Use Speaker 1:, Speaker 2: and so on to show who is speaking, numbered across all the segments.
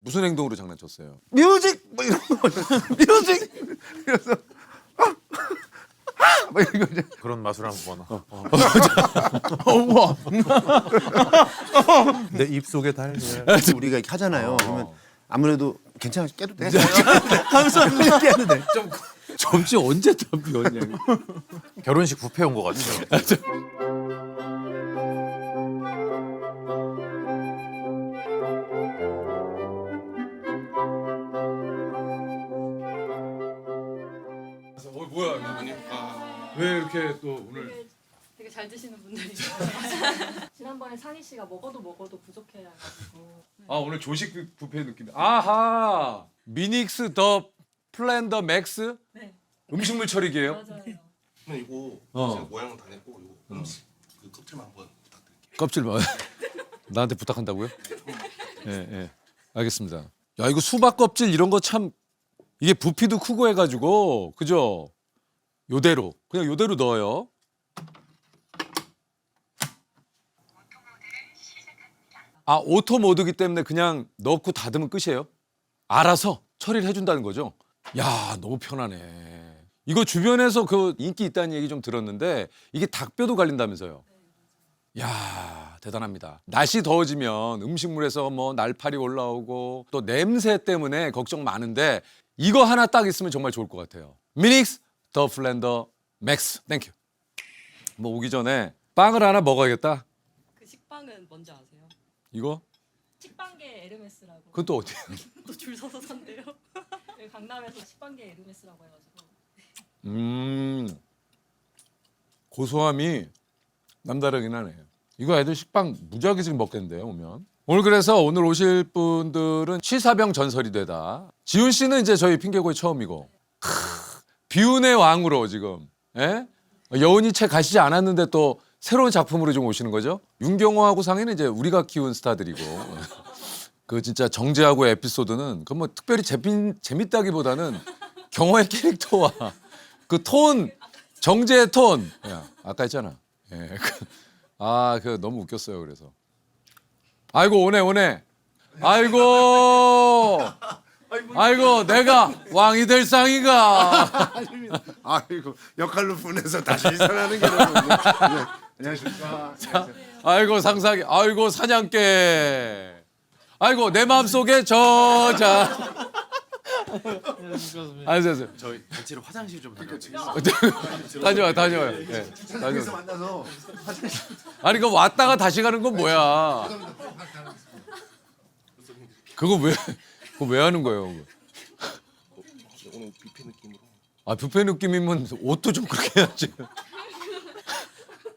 Speaker 1: 무슨 행동으로 장난쳤어요?
Speaker 2: 뮤직 뭐 이런 거 뮤직 그래서 뭐 이런 거
Speaker 3: 그런 마술 한번.
Speaker 2: 어머
Speaker 3: 내 입속에 달려.
Speaker 2: 우리가 이렇게 하잖아요. 그러면 아무래도 괜찮아 깨도 돼. 감사합니다. 깨도 돼.
Speaker 1: 점심 언제 다 비웠냐?
Speaker 3: 결혼식 뷔페 온 것 같아요.
Speaker 1: 뭐야? 왜 이렇게 또 오늘?
Speaker 4: 되게 잘 드시는 분들이 지난번에 상희 씨가 먹어도 부족해가지고
Speaker 1: 아 오늘 조식 뷔페 느낌. 아하, 미닉스 더 플랜더 맥스
Speaker 4: 네
Speaker 1: 음식물 처리기예요?
Speaker 4: 맞아요.
Speaker 5: 그럼 이거
Speaker 1: 어.
Speaker 5: 제가 모양은 다 냈고 이거 음식 그 껍질만 한번 부탁드릴게요.
Speaker 1: 껍질 봐. 나한테 부탁한다고요? 예, 예. 알겠습니다. 야, 이거 수박 껍질 이런 거 참 이게 부피도 크고 해가지고 그죠? 요대로 그냥 요대로 넣어요. 아, 오토 모드기 때문에 그냥 넣고 닫으면 끝이에요? 알아서 처리를 해준다는 거죠? 야, 너무 편하네. 이거 주변에서 그 인기 있다는 얘기 좀 들었는데 이게 닭뼈도 갈린다면서요? 야, 대단합니다. 날씨 더워지면 음식물에서 뭐 날파리 올라오고 또 냄새 때문에 걱정 많은데 이거 하나 딱 있으면 정말 좋을 것 같아요. 미닉스 더 플랜더 맥스. 땡큐. 뭐 오기 전에 빵을 하나 먹어야겠다.
Speaker 4: 그 식빵은 뭔지 아세요?
Speaker 1: 이거?
Speaker 4: 식빵계 에르메스라고.
Speaker 1: 그건 또 어디야?
Speaker 4: 또 줄 서서 산대요. 여기 강남에서 식빵계 에르메스라고 해가지고.
Speaker 1: 고소함이 남다르긴 하네요. 이거 애들 식빵 무지하게 지금 먹겠는데요, 오면. 오늘 그래서 오늘 오실 분들은 취사병 전설이 되다. 지훈 씨는 이제 저희 핑계고의 처음이고. 비운의 왕으로 지금. 예? 여운이 채 가시지 않았는데 또 새로운 작품으로 좀 오시는 거죠. 윤경호하고 상희는 이제 우리가 키운 스타들이고. 그 진짜 정재하고 에피소드는 그 뭐 특별히 재밌다기보다는 경호의 캐릭터와 그 톤, 정재의 톤. 야, 아까 했잖아. 예. 그 너무 웃겼어요. 그래서. 아이고 오네. 아이고 내가 왕이 될 상인가.
Speaker 2: 아이고 역할로 분해서 다시 일어나는 게 너무 네, 안녕하십니까.
Speaker 1: 아이고 상상이. 아이고 사냥개. 아이고 내 마음속에 저자. 알았어요.
Speaker 3: 저희 단체로 화장실 좀 다녀오세요.
Speaker 1: 다녀와요. 예.
Speaker 2: 그래서 만나서
Speaker 1: 아니 그 왔다가 다시 가는 건 뭐야? 그거 왜 하는 거예요?
Speaker 5: 오늘 뷔페 느낌으로.
Speaker 1: 아 뷔페 느낌이면 옷도 좀 그렇게 해야지.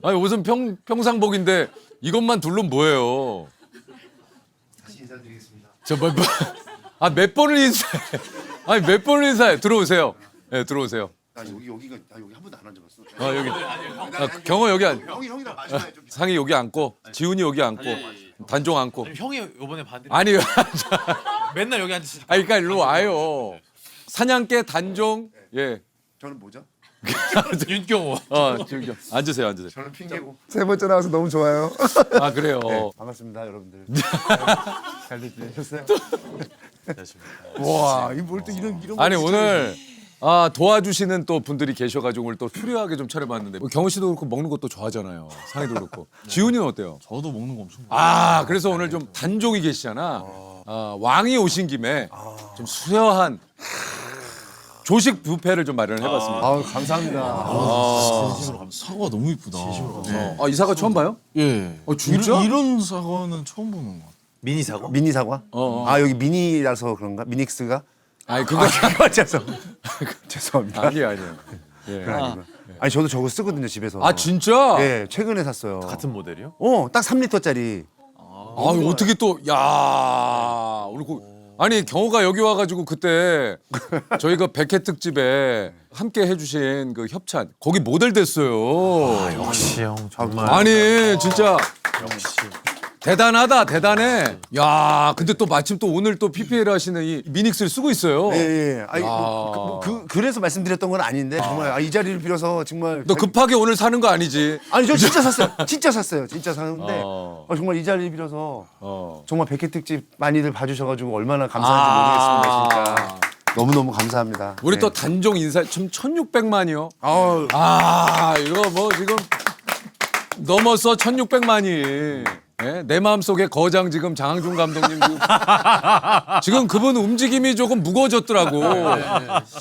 Speaker 1: 아니 옷은 평상복인데 이것만 둘러면 뭐예요?
Speaker 2: 다시 인사드리겠습니다.
Speaker 1: 몇 번을 인사해? 아니 몇 번을 인사해? 들어오세요. 네, 들어오세요.
Speaker 2: 나 여기가 나 여기 한 번도 안 앉아봤어.
Speaker 1: 아 여기. 경호 여기 앉.
Speaker 2: 형이랑 마지막에 좀
Speaker 1: 상이 여기 앉고, 지훈이 여기 앉고, 단종 앉고.
Speaker 3: 형이 요번에 반대.
Speaker 1: 아니요.
Speaker 3: 맨날 여기 앉으시죠.
Speaker 1: 아니 그러니까 일로 와요. 사냥개 단종. 예.
Speaker 2: 저는 뭐죠?
Speaker 3: 윤경호.
Speaker 1: 지금 앉으세요.
Speaker 2: 저는 핑계고. 세 번째 나와서 너무 좋아요.
Speaker 1: 아 그래요.
Speaker 2: 네, 반갑습니다, 여러분들. 잘 지내셨어요? 와, 이 뭘 또 이런
Speaker 1: 아니
Speaker 2: 거
Speaker 1: 오늘 도와주시는 또 분들이 계셔가지고 오늘 또 수려하게 좀 차려봤는데 경호 씨도 그렇고 먹는 것도 좋아하잖아요. 상희도 그렇고. 지훈이는 어때요?
Speaker 6: 저도 먹는 거 엄청
Speaker 1: 그래서 오늘 좀 단종이 계시잖아. 왕이 오신 김에 좀 수려한 조식 뷔페를 좀 마련을 해봤습니다.
Speaker 2: 아, 감사합니다.
Speaker 6: 진심으로 사과가 너무 이쁘다.
Speaker 1: 이 사과 처음 봐요?
Speaker 6: 예.
Speaker 1: 진짜?
Speaker 6: 이런 사과는 처음 보는 것 같아요.
Speaker 3: 미니 사고?
Speaker 2: 미니 사과? 아, 여기 미니라서 그런가? 미닉스가?
Speaker 1: 아니 그거
Speaker 2: 죄송합니다.
Speaker 1: 아니에요. 예.
Speaker 2: 그건 아니고요. 아니 저도 저거 쓰거든요, 집에서.
Speaker 1: 진짜?
Speaker 2: 예, 최근에 샀어요.
Speaker 3: 같은 모델이요?
Speaker 2: 딱 3리터짜리.
Speaker 1: 어떻게 또 오늘 아니 경호가 여기 와가지고 그때 저희가 백회 특집에 함께 해주신 그 협찬 거기 모델 됐어요.
Speaker 3: 역시 형 정말.
Speaker 1: 아니 진짜
Speaker 3: 역시.
Speaker 1: 대단하다, 대단해. 야, 근데 또 마침 또 오늘 또 PPL 하시는 이 미닉스를 쓰고 있어요.
Speaker 2: 예, 예. 아니,
Speaker 1: 야.
Speaker 2: 그래서 말씀드렸던 건 아닌데 정말 이 자리를 빌어서 정말
Speaker 1: 너 급하게 오늘 사는 거 아니지?
Speaker 2: 아니 저 진짜 샀어요. 진짜 샀어요. 진짜 사는데
Speaker 1: 어.
Speaker 2: 정말 이 자리를 빌어서
Speaker 1: 어.
Speaker 2: 정말 100회 특집 많이들 봐주셔가지고 얼마나 감사한지 모르겠습니다. 진짜 너무너무 감사합니다.
Speaker 1: 우리
Speaker 2: 네.
Speaker 1: 또 단종 인사 좀 1,600만이요.
Speaker 2: 아우,
Speaker 1: 이거 뭐 지금 넘었어 1,600만이. 예? 내 마음속에 거장 지금 장항준 감독님 지금 그분 움직임이 조금 무거워졌더라고.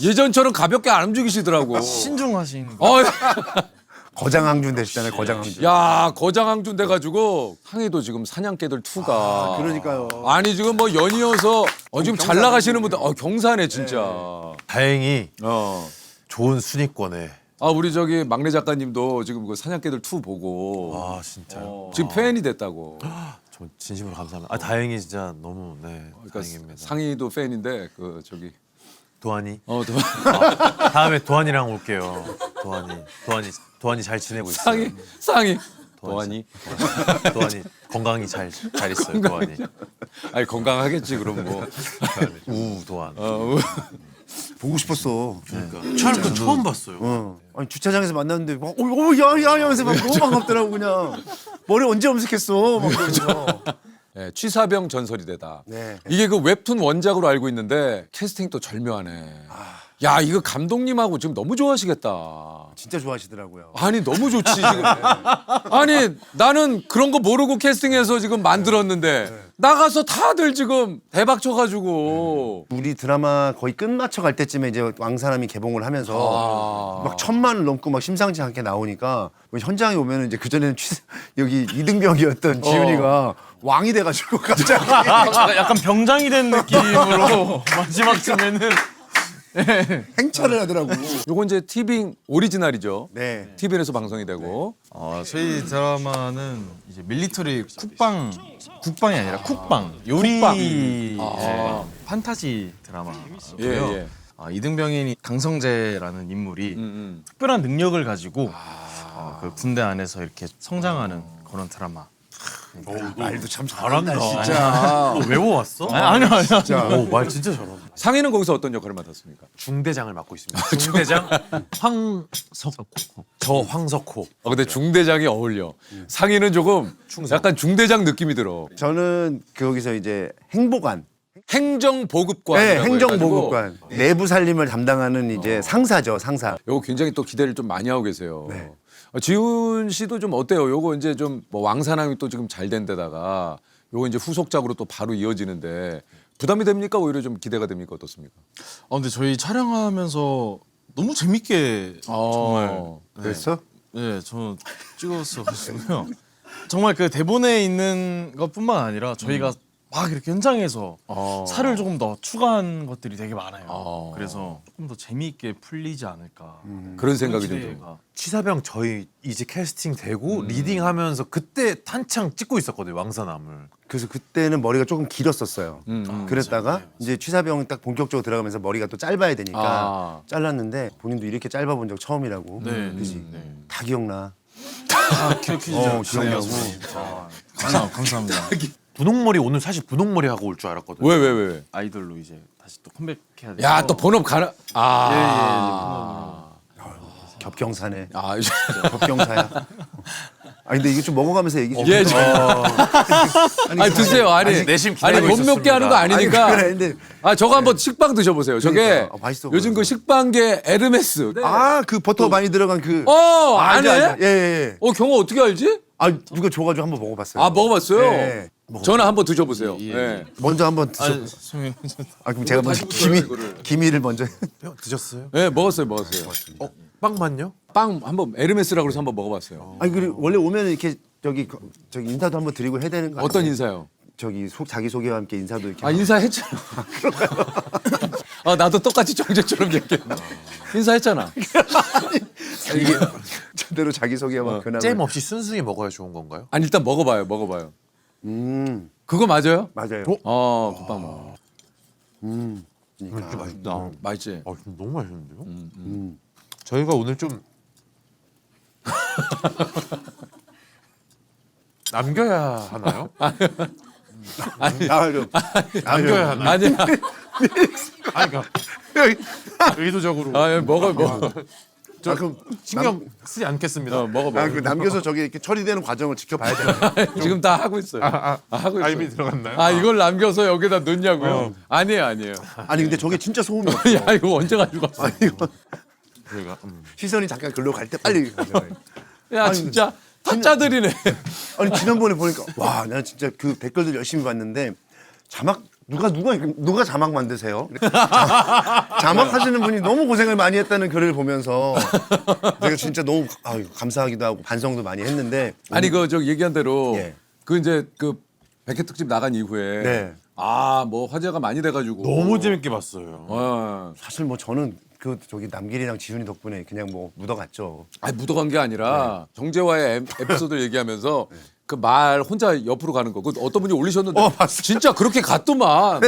Speaker 1: 예전처럼 가볍게 안 움직이시더라고.
Speaker 6: 신중하신 거.
Speaker 1: 어,
Speaker 2: 거장항준 되시잖아요. 거장항준.
Speaker 1: 야 거장항준 돼가지고 항해도 지금 사냥개들 2가.
Speaker 2: 그러니까요.
Speaker 1: 아니 지금 뭐 연이어서 지금 잘
Speaker 2: 경사네.
Speaker 1: 나가시는 분들 경사네 진짜.
Speaker 3: 다행히
Speaker 1: 어.
Speaker 3: 좋은 순위권에.
Speaker 1: 우리 저기 막내 작가님도 지금 그 사냥개들 2 보고
Speaker 3: 아 진짜요.
Speaker 1: 지금 팬이 됐다고.
Speaker 3: 저 진심으로 감사합니다. 다행히 진짜 너무
Speaker 1: 그러니까
Speaker 3: 다행입니다.
Speaker 1: 상희도 팬인데 그 저기
Speaker 3: 도환이.
Speaker 1: 또
Speaker 3: 다음에 도환이랑 올게요. 도환이 잘 지내고 있어요.
Speaker 1: 상희 도환이
Speaker 3: 도환이 건강히 잘 있어요. 도환이.
Speaker 1: 아니 건강하겠지 그럼 뭐.
Speaker 3: 도환.
Speaker 2: 보고 싶었어.
Speaker 3: 촬영 그 처음 봤어요.
Speaker 2: 아니 주차장에서 만났는데 막 야야야 하면서 막 너무 반갑더라고 그냥. 머리 언제 염색했어? 막 그러면서.
Speaker 1: 네, 취사병 전설이 되다.
Speaker 2: 네.
Speaker 1: 이게 그 웹툰 원작으로 알고 있는데 캐스팅 또 절묘하네. 야 이거 감독님하고 지금 너무 좋아하시겠다.
Speaker 2: 진짜 좋아하시더라고요.
Speaker 1: 아니 너무 좋지 지금. 아니 나는 그런 거 모르고 캐스팅해서 지금 만들었는데 나가서 다들 지금 대박 쳐가지고.
Speaker 2: 우리 드라마 거의 끝마쳐 갈 때쯤에 이제 왕사람이 개봉을 하면서 막 1,000만을 넘고 막 심상치 않게 나오니까 현장에 오면은 이제 그 전에는 여기 이등병이었던 지훈이가 왕이 돼가지고 갑자기
Speaker 6: 약간 병장이 된 느낌으로 마지막쯤에는
Speaker 2: 행차를 하더라고.
Speaker 1: 요건 이제 티빙 오리지널이죠.
Speaker 2: 네.
Speaker 1: TVN에서 방송이 되고.
Speaker 6: 저희 드라마는 이제 밀리터리 국방이 아니라 쿡방 요리 판타지 드라마고요.
Speaker 1: 예.
Speaker 6: 이등병인 강성재라는 인물이 특별한 능력을 가지고 그 군대 안에서 이렇게 성장하는 그런 드라마.
Speaker 2: 말도 참 잘한다
Speaker 3: 진짜.
Speaker 2: 진짜.
Speaker 3: 너 외워왔어?
Speaker 6: 아니요.
Speaker 3: 말 진짜 잘한다.
Speaker 1: 상희는 거기서 어떤 역할을 맡았습니까?
Speaker 3: 중대장을 맡고 있습니다. 중대장 황석호.
Speaker 1: 근데 중대장이 어울려. 상희는 조금 약간 중대장 느낌이 들어.
Speaker 2: 저는 거기서 이제 행보관.
Speaker 1: 행정보급관.
Speaker 2: 네, 행정보급관. 내부 살림을 담당하는 이제 상사죠, 상사.
Speaker 1: 요거 굉장히 또 기대를 좀 많이 하고 계세요.
Speaker 2: 네.
Speaker 1: 지훈 씨도 좀 어때요? 요거 이제 좀 뭐 왕사남이 또 지금 잘 된 데다가 요거 이제 후속작으로 또 바로 이어지는데 부담이 됩니까? 오히려 좀 기대가 됩니까? 어떻습니까?
Speaker 6: 근데 저희 촬영하면서 너무 재밌게 정말
Speaker 2: 그랬어?
Speaker 6: 네, 저는 찍었어가지고요. 정말 그 대본에 있는 것뿐만 아니라 저희가 막 이렇게 현장에서 살을 조금 더 추가한 것들이 되게 많아요. 그래서 조금 더 재미있게 풀리지 않을까.
Speaker 1: 그런 생각이 좀
Speaker 6: 기대가.
Speaker 1: 들어요.
Speaker 3: 취사병 저희 이제 캐스팅 되고 리딩하면서 그때 한창 찍고 있었거든요. 왕사남을.
Speaker 2: 그래서 그때는 머리가 조금 길었었어요. 그랬다가 이제 취사병 딱 본격적으로 들어가면서 머리가 또 짧아야 되니까 잘랐는데 본인도 이렇게 짧아본 적 처음이라고.
Speaker 6: 네,
Speaker 2: 그지?
Speaker 6: 네.
Speaker 2: 다 기억나.
Speaker 6: 기억해주죠.
Speaker 2: 기억나고.
Speaker 6: 감사합니다.
Speaker 3: 분홍머리 오늘 사실 분홍머리 하고 올 줄 알았거든요.
Speaker 1: 왜?
Speaker 6: 아이돌로 이제 다시 또 컴백해야 돼서.
Speaker 1: 야, 또 본업 가나?
Speaker 2: 겹경사네.
Speaker 1: 이제
Speaker 2: 겹경사야. 근데 이거 좀 먹어가면서 얘기 좀.
Speaker 1: 예,
Speaker 2: 해.
Speaker 1: 아니 드세요. 아니
Speaker 3: 내심
Speaker 1: 아니
Speaker 3: 기다리고
Speaker 1: 못 먹게 하는 거 아니니까.
Speaker 2: 아니, 그래, 근데
Speaker 1: 저거 한번 식빵 드셔보세요. 저게
Speaker 2: 그러니까. 맛있어
Speaker 1: 요즘
Speaker 2: 보여서.
Speaker 1: 그 식빵계 에르메스.
Speaker 2: 그 버터 많이 들어간 그.
Speaker 1: 안 해?
Speaker 2: 예.
Speaker 1: 경호 어떻게 알지?
Speaker 2: 누가 줘가지고 한번 먹어봤어요.
Speaker 1: 먹어봤어요?
Speaker 2: 예.
Speaker 1: 전화 한번 드셔보세요. 예.
Speaker 2: 먼저 한번 드셔. 그럼 제가 먼저 기미를 먼저.
Speaker 3: 드셨어요?
Speaker 1: 네, 먹었어요.
Speaker 3: 빵만요?
Speaker 1: 빵 한번 에르메스라고 해서 한번 먹어봤어요.
Speaker 2: 그리고 원래 오면 이렇게 저기 인사도 한번 드리고 해야 되는 거 아니에요?
Speaker 1: 어떤 인사요?
Speaker 2: 저기 자기 소개와 함께 인사도 이렇게.
Speaker 1: 인사했잖아. 나도 똑같이 정재처럼 얘기했나. 인사했잖아.
Speaker 2: 이게 제대로 자기 소개와 근황을.
Speaker 3: 잼 없이 순수히 먹어야 좋은 건가요?
Speaker 1: 아니 일단 먹어봐요. 그거 맞아요?
Speaker 2: 맞아요.
Speaker 1: 국빵 먹어.
Speaker 2: 그러니까.
Speaker 3: 맛있다.
Speaker 1: 맛있지?
Speaker 3: 너무 맛있는데요? 저희가 오늘 좀 남겨야 하나요?
Speaker 2: 남겨야
Speaker 3: 하나?
Speaker 1: 아니,
Speaker 3: 아니 그러니까 의도적으로
Speaker 1: 먹어.
Speaker 3: 저
Speaker 2: 그럼
Speaker 3: 신경 쓰지 않겠습니다.
Speaker 1: 먹어.
Speaker 2: 그 남겨서 저기 이렇게 처리되는 과정을 지켜봐야 되나요?
Speaker 1: 지금 다 하고 있어요. 하고 있어요.
Speaker 3: 이미 들어갔나요?
Speaker 1: 이걸 남겨서 여기다 넣냐고요? 아니에요.
Speaker 2: 아니 근데 저게 진짜 소음이 없어.
Speaker 1: 야, 이거 언제 가지고 왔어?
Speaker 3: 저희가
Speaker 2: 시선이 잠깐 글로 갈 때 빨리 가잖아요.
Speaker 1: 야,
Speaker 2: 아니,
Speaker 1: 진짜 타짜들이네.
Speaker 2: 아니 지난번에 보니까 와, 나 진짜 그 댓글들 열심히 봤는데 자막 누가 자막 만드세요? 자막 하시는 분이 너무 고생을 많이 했다는 글을 보면서 내가 진짜 너무 감사하기도 하고 반성도 많이 했는데
Speaker 1: 아니 저 얘기한 대로
Speaker 2: 예.
Speaker 1: 그 이제 그 백회 특집 나간 이후에
Speaker 2: 네.
Speaker 1: 뭐 화제가 많이 돼가지고
Speaker 3: 너무 재밌게 봤어요.
Speaker 2: 사실 뭐 저는 그 저기 남길이랑 지훈이 덕분에 그냥 뭐 묻어갔죠.
Speaker 1: 아니 묻어간 게 아니라 정재화의 에피소드 얘기하면서 그 말 혼자 옆으로 가는 거. 그 어떤 분이 올리셨는데
Speaker 2: 봤어요.
Speaker 1: 진짜 그렇게 갔더만.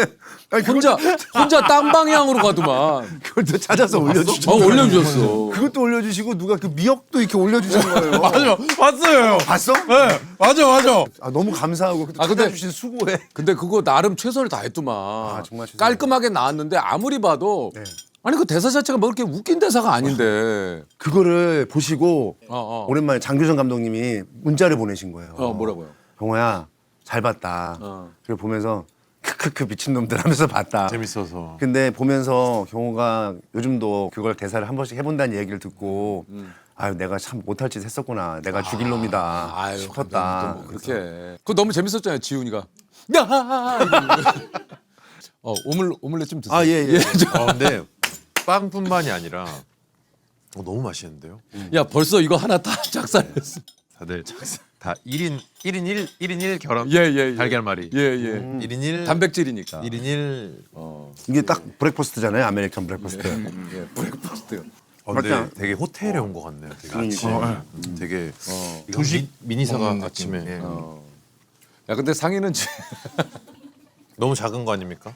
Speaker 2: 아니,
Speaker 1: 혼자 땅 방향으로 가더만.
Speaker 2: 그걸 또 찾아서 올려주죠.
Speaker 1: 올려주셨어.
Speaker 2: 그것도 올려주시고 누가 그 미역도 이렇게 올려주신 거예요.
Speaker 3: 맞아, 봤어요.
Speaker 2: 봤어?
Speaker 3: 네, 맞아.
Speaker 2: 너무 감사하고
Speaker 1: 근데-
Speaker 2: 찾아주신 수고에.
Speaker 1: 근데 그거 나름 최선을 다했더만.
Speaker 2: 정말 최선을
Speaker 1: 깔끔하게 나왔는데 아무리 봐도
Speaker 2: 네.
Speaker 1: 아니 그 대사 자체가 뭐 그렇게 웃긴 대사가 아닌데.
Speaker 2: 그거를 보시고
Speaker 1: 어.
Speaker 2: 오랜만에 장규정 감독님이 문자를 보내신 거예요.
Speaker 1: 뭐라고요?
Speaker 2: 경호야 잘 봤다. 그리고 보면서 크크크 미친놈들 하면서 봤다.
Speaker 3: 재밌어서.
Speaker 2: 근데 보면서 경호가 요즘도 그걸 대사를 한 번씩 해본다는 얘기를 듣고 아유 내가 참 못할 짓 했었구나. 내가 죽일 놈이다 싶었다.
Speaker 1: 뭐 그렇게. 그거 너무 재밌었잖아요, 지훈이가. 야! 오믈렛 좀 드세요.
Speaker 2: 예.
Speaker 3: 근데 빵뿐만이 아니라 너무 맛있는데요.
Speaker 1: 야, 벌써 이거 하나 다 작살냈어.
Speaker 3: 다들 다 1인 1 결함.
Speaker 1: 예.
Speaker 3: 달걀말이.
Speaker 1: 예.
Speaker 3: 1인 1
Speaker 1: 단백질이니까.
Speaker 3: 1인 1.
Speaker 2: 이게 딱 브렉퍼스트잖아요. 아메리칸 브렉퍼스트.
Speaker 1: 예, 브렉퍼스트.
Speaker 3: 근데
Speaker 2: 맞다.
Speaker 3: 되게 호텔에 온 것 같네요. 되게
Speaker 2: 그러니까.
Speaker 3: 아침에. 되게
Speaker 6: 조식
Speaker 3: 미니사가
Speaker 6: 먹는
Speaker 3: 아침에
Speaker 6: 느낌.
Speaker 1: 야, 근데 상의는
Speaker 3: 너무 작은 거 아닙니까?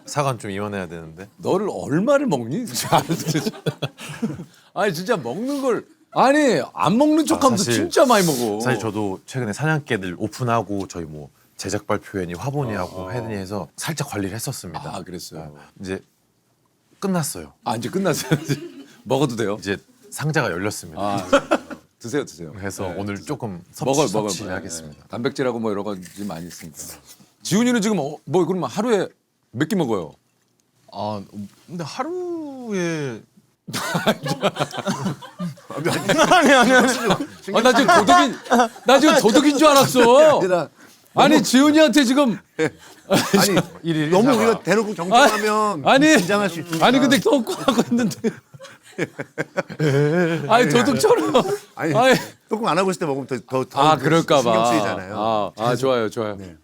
Speaker 3: 사과는 좀 이완해야 되는데.
Speaker 1: 너를 얼마를 먹니? 아니 진짜 먹는 걸 아니 안 먹는 척하면
Speaker 3: 사실-
Speaker 1: 진짜 많이 먹어.
Speaker 3: 사실 저도 최근에 사냥개들 오픈하고 저희 뭐 제작 발표회니 화보니 하고 회니 해서 살짝 관리를 했었습니다.
Speaker 1: 그랬어요.
Speaker 3: 이제 끝났어요.
Speaker 1: 이제 끝났어요. 먹어도 돼요?
Speaker 3: 이제 상자가 열렸습니다.
Speaker 1: 드세요.
Speaker 3: 그래서
Speaker 1: 네,
Speaker 3: 오늘 조금
Speaker 1: 먹어.
Speaker 3: 섭취하겠습니다.
Speaker 1: 단백질하고 뭐 여러 가지 많이 있으니까. 지훈이는 지금 뭐 그러면 하루에 몇 끼 먹어요?
Speaker 6: 근데 하루에
Speaker 1: 나 지금 도둑인 줄 알았어.
Speaker 2: 얘들아,
Speaker 1: 아니 지훈이한테 지금
Speaker 2: 아니 너무 우리가 대놓고 경쟁하면
Speaker 1: 아니
Speaker 2: 긴장할 수 있으니까.
Speaker 1: 아니 근데 또 하고 있는데. 아니 도둑처럼.
Speaker 2: 아니
Speaker 1: 아니.
Speaker 2: 조금 안 하고 있을 때 먹으면 더
Speaker 1: 그럴까 봐.
Speaker 2: 신경 쓰이잖아요.
Speaker 1: 좋아요.
Speaker 2: 네.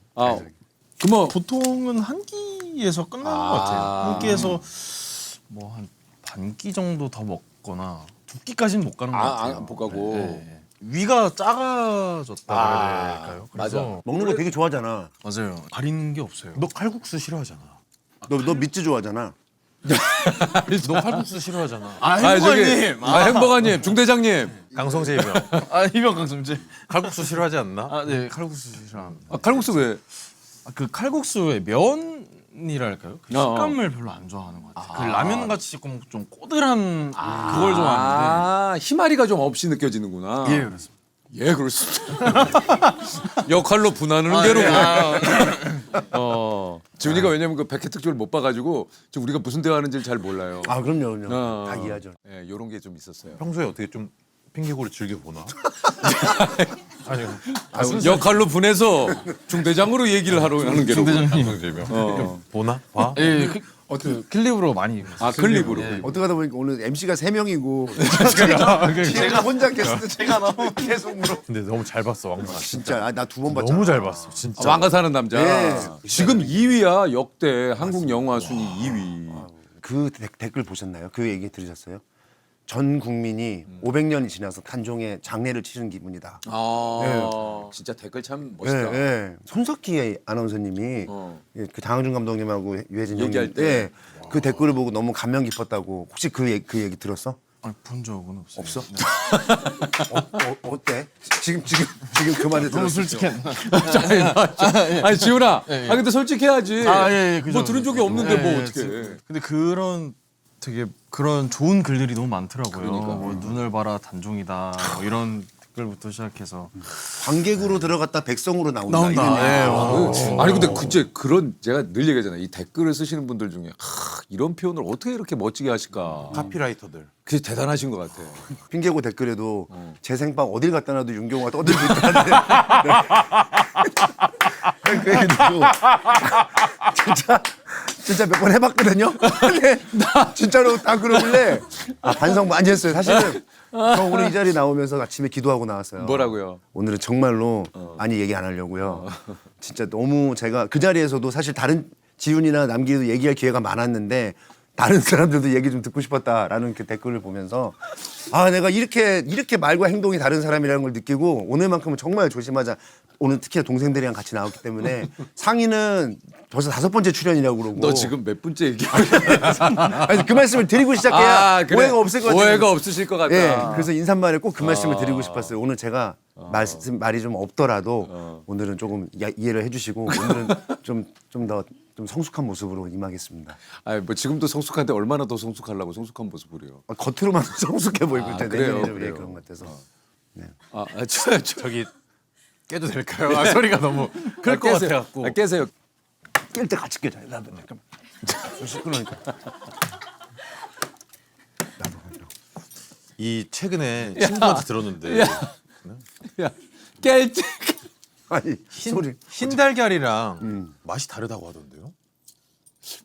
Speaker 1: 그뭐
Speaker 6: 보통은 한 끼에서 끝나는 것 같아요. 한 끼에서 뭐 한 반 끼 정도 더 먹거나 두 끼까지는 못 가는 것 같아요.
Speaker 1: 못 가고.
Speaker 6: 네. 위가 작아졌다 그래야 될까요? 그래서
Speaker 2: 먹는 거 되게 좋아하잖아.
Speaker 6: 맞아요. 가리는 게 없어요.
Speaker 3: 너 칼국수 싫어하잖아.
Speaker 2: 너 미츠 좋아하잖아.
Speaker 3: 너 칼국수 싫어하잖아.
Speaker 6: 행복한님.
Speaker 1: 행복한님, 중대장님.
Speaker 3: 강성재 이명.
Speaker 6: 이병 강성재.
Speaker 3: 칼국수 싫어하지 않나?
Speaker 6: 네, 칼국수 싫어합니다.
Speaker 1: 칼국수 왜?
Speaker 6: 그 칼국수의 면이랄까요? 그 식감을 별로 안 좋아하는 것 같아요. 그 라면 같이 조금 좀 꼬들한 그걸 좋아하는데.
Speaker 1: 희마리가 좀 없이 느껴지는구나.
Speaker 6: 예, 그렇습니다.
Speaker 1: 예, 그렇습니다. 역할로 분하는 게로. 지훈이가 왜냐면 그 백회 특집을 못 봐가지고 지금 우리가 무슨 대화하는지를 잘 몰라요.
Speaker 2: 그럼요. 다 이해하죠.
Speaker 1: 예, 이런 게 좀 있었어요.
Speaker 3: 평소에 어떻게 좀 핑계고를 즐겨 보나? 아니요.
Speaker 1: 역할로 분해서 중대장으로 얘기를 하는 게로.
Speaker 3: 강성재 이명. 보나? 봐?
Speaker 6: 예, 그 클립으로 많이.
Speaker 1: 클립으로.
Speaker 6: 예.
Speaker 2: 어떻게 하다 보니까 오늘 MC가 3명이고 제가 혼자 게스트 제가 너무 계속 물어.
Speaker 3: 근데 너무 잘 봤어 왕마.
Speaker 2: 진짜 나 2번 봤잖아.
Speaker 3: 너무 잘 봤어 진짜.
Speaker 1: 왕가 사는 남자.
Speaker 2: 예.
Speaker 1: 지금 2위야 역대 한국 영화 순위 2위.
Speaker 2: 그 댓글 보셨나요? 그 얘기 들으셨어요? 전 국민이 500년이 지나서 탄종의 장례를 치른 기분이다.
Speaker 1: 진짜 댓글 참
Speaker 2: 예,
Speaker 1: 멋있다.
Speaker 2: 예. 손석희 아나운서님이 예, 그 장항준 감독님하고 유해진
Speaker 1: 얘기할
Speaker 2: 형님
Speaker 1: 때.
Speaker 2: 그 댓글을 보고 너무 감명 깊었다고. 혹시 그 얘기 들었어?
Speaker 6: 아니, 본 적은 없어요.
Speaker 2: 없어?
Speaker 6: 네.
Speaker 2: 어때? 지금 그만해.
Speaker 6: 너무 솔직해.
Speaker 1: 아니 지훈아. 아 근데 솔직해야지.
Speaker 6: 그죠.
Speaker 1: 뭐 들은 적이 없는데 뭐
Speaker 6: 예,
Speaker 1: 어떻게?
Speaker 6: 근데 그런 되게 그런 좋은 글들이 너무 많더라고요.
Speaker 1: 그러니까.
Speaker 6: 뭐 눈을 봐라 단종이다 뭐 이런 댓글부터 시작해서
Speaker 2: 관객으로 들어갔다 백성으로 나온다.
Speaker 6: 나온다.
Speaker 2: 이런
Speaker 6: 예,
Speaker 2: 얘기가.
Speaker 6: 와.
Speaker 1: 아니 근데 그제 그런 제가 늘 얘기하잖아요. 이 댓글을 쓰시는 분들 중에 이런 표현을 어떻게 이렇게 멋지게 하실까?
Speaker 3: 카피라이터들.
Speaker 1: 그게 대단하신 것 같아.
Speaker 2: 핑계고 댓글에도 제 생방 어딜 갖다 놔도 윤경호가 떠들고 있다는데 그 얘기도 진짜 몇 번 해봤거든요. 근데 진짜로 다 그러길래 반성 많이 했어요. 사실은 저 오늘 이 자리 나오면서 아침에 기도하고 나왔어요.
Speaker 1: 뭐라고요?
Speaker 2: 오늘은 정말로 많이 얘기 안 하려고요. 진짜 너무 제가 그 자리에서도 사실 다른 지훈이나 남기도 얘기할 기회가 많았는데 다른 사람들도 얘기 좀 듣고 싶었다라는 그 댓글을 보면서 내가 이렇게 말과 행동이 다른 사람이라는 걸 느끼고 오늘만큼은 정말 조심하자. 오늘 특히 동생들이랑 같이 나왔기 때문에 상의는 벌써 5번째 출연이라고 그러고.
Speaker 1: 너 지금 몇 분째 얘기하는
Speaker 2: 아니, 그 말씀을 드리고 시작해야
Speaker 1: 그래.
Speaker 2: 오해가 없을 것 같아요.
Speaker 1: 오해가 없으실 것 같다.
Speaker 2: 예, 그래서 인사말에 꼭 그 말씀을 드리고 싶었어요. 오늘 제가 말이 좀 없더라도 오늘은 조금 이해를 해주시고 오늘은 좀 더 좀 성숙한 모습으로 임하겠습니다.
Speaker 1: 아니 뭐 지금도 성숙한데 얼마나 더 성숙하려고 성숙한 모습을요.
Speaker 2: 겉으로만 성숙해 보이고 있는데
Speaker 1: 그래요,
Speaker 2: 내면이 좀
Speaker 1: 그래요.
Speaker 2: 그런 것 같아서.
Speaker 3: 저기 깨도 될까요? 소리가 너무 클 것 같아갖고.
Speaker 1: 깨세요.
Speaker 2: 깰 때 같이 깨자. 나도 잠깐만. 시끄러우니까.
Speaker 3: 이 최근에 친구한테 들었는데
Speaker 1: 야, 깰 때.
Speaker 2: 아니 소리.
Speaker 3: 흰 달걀이랑 맛이 다르다고 하던데요?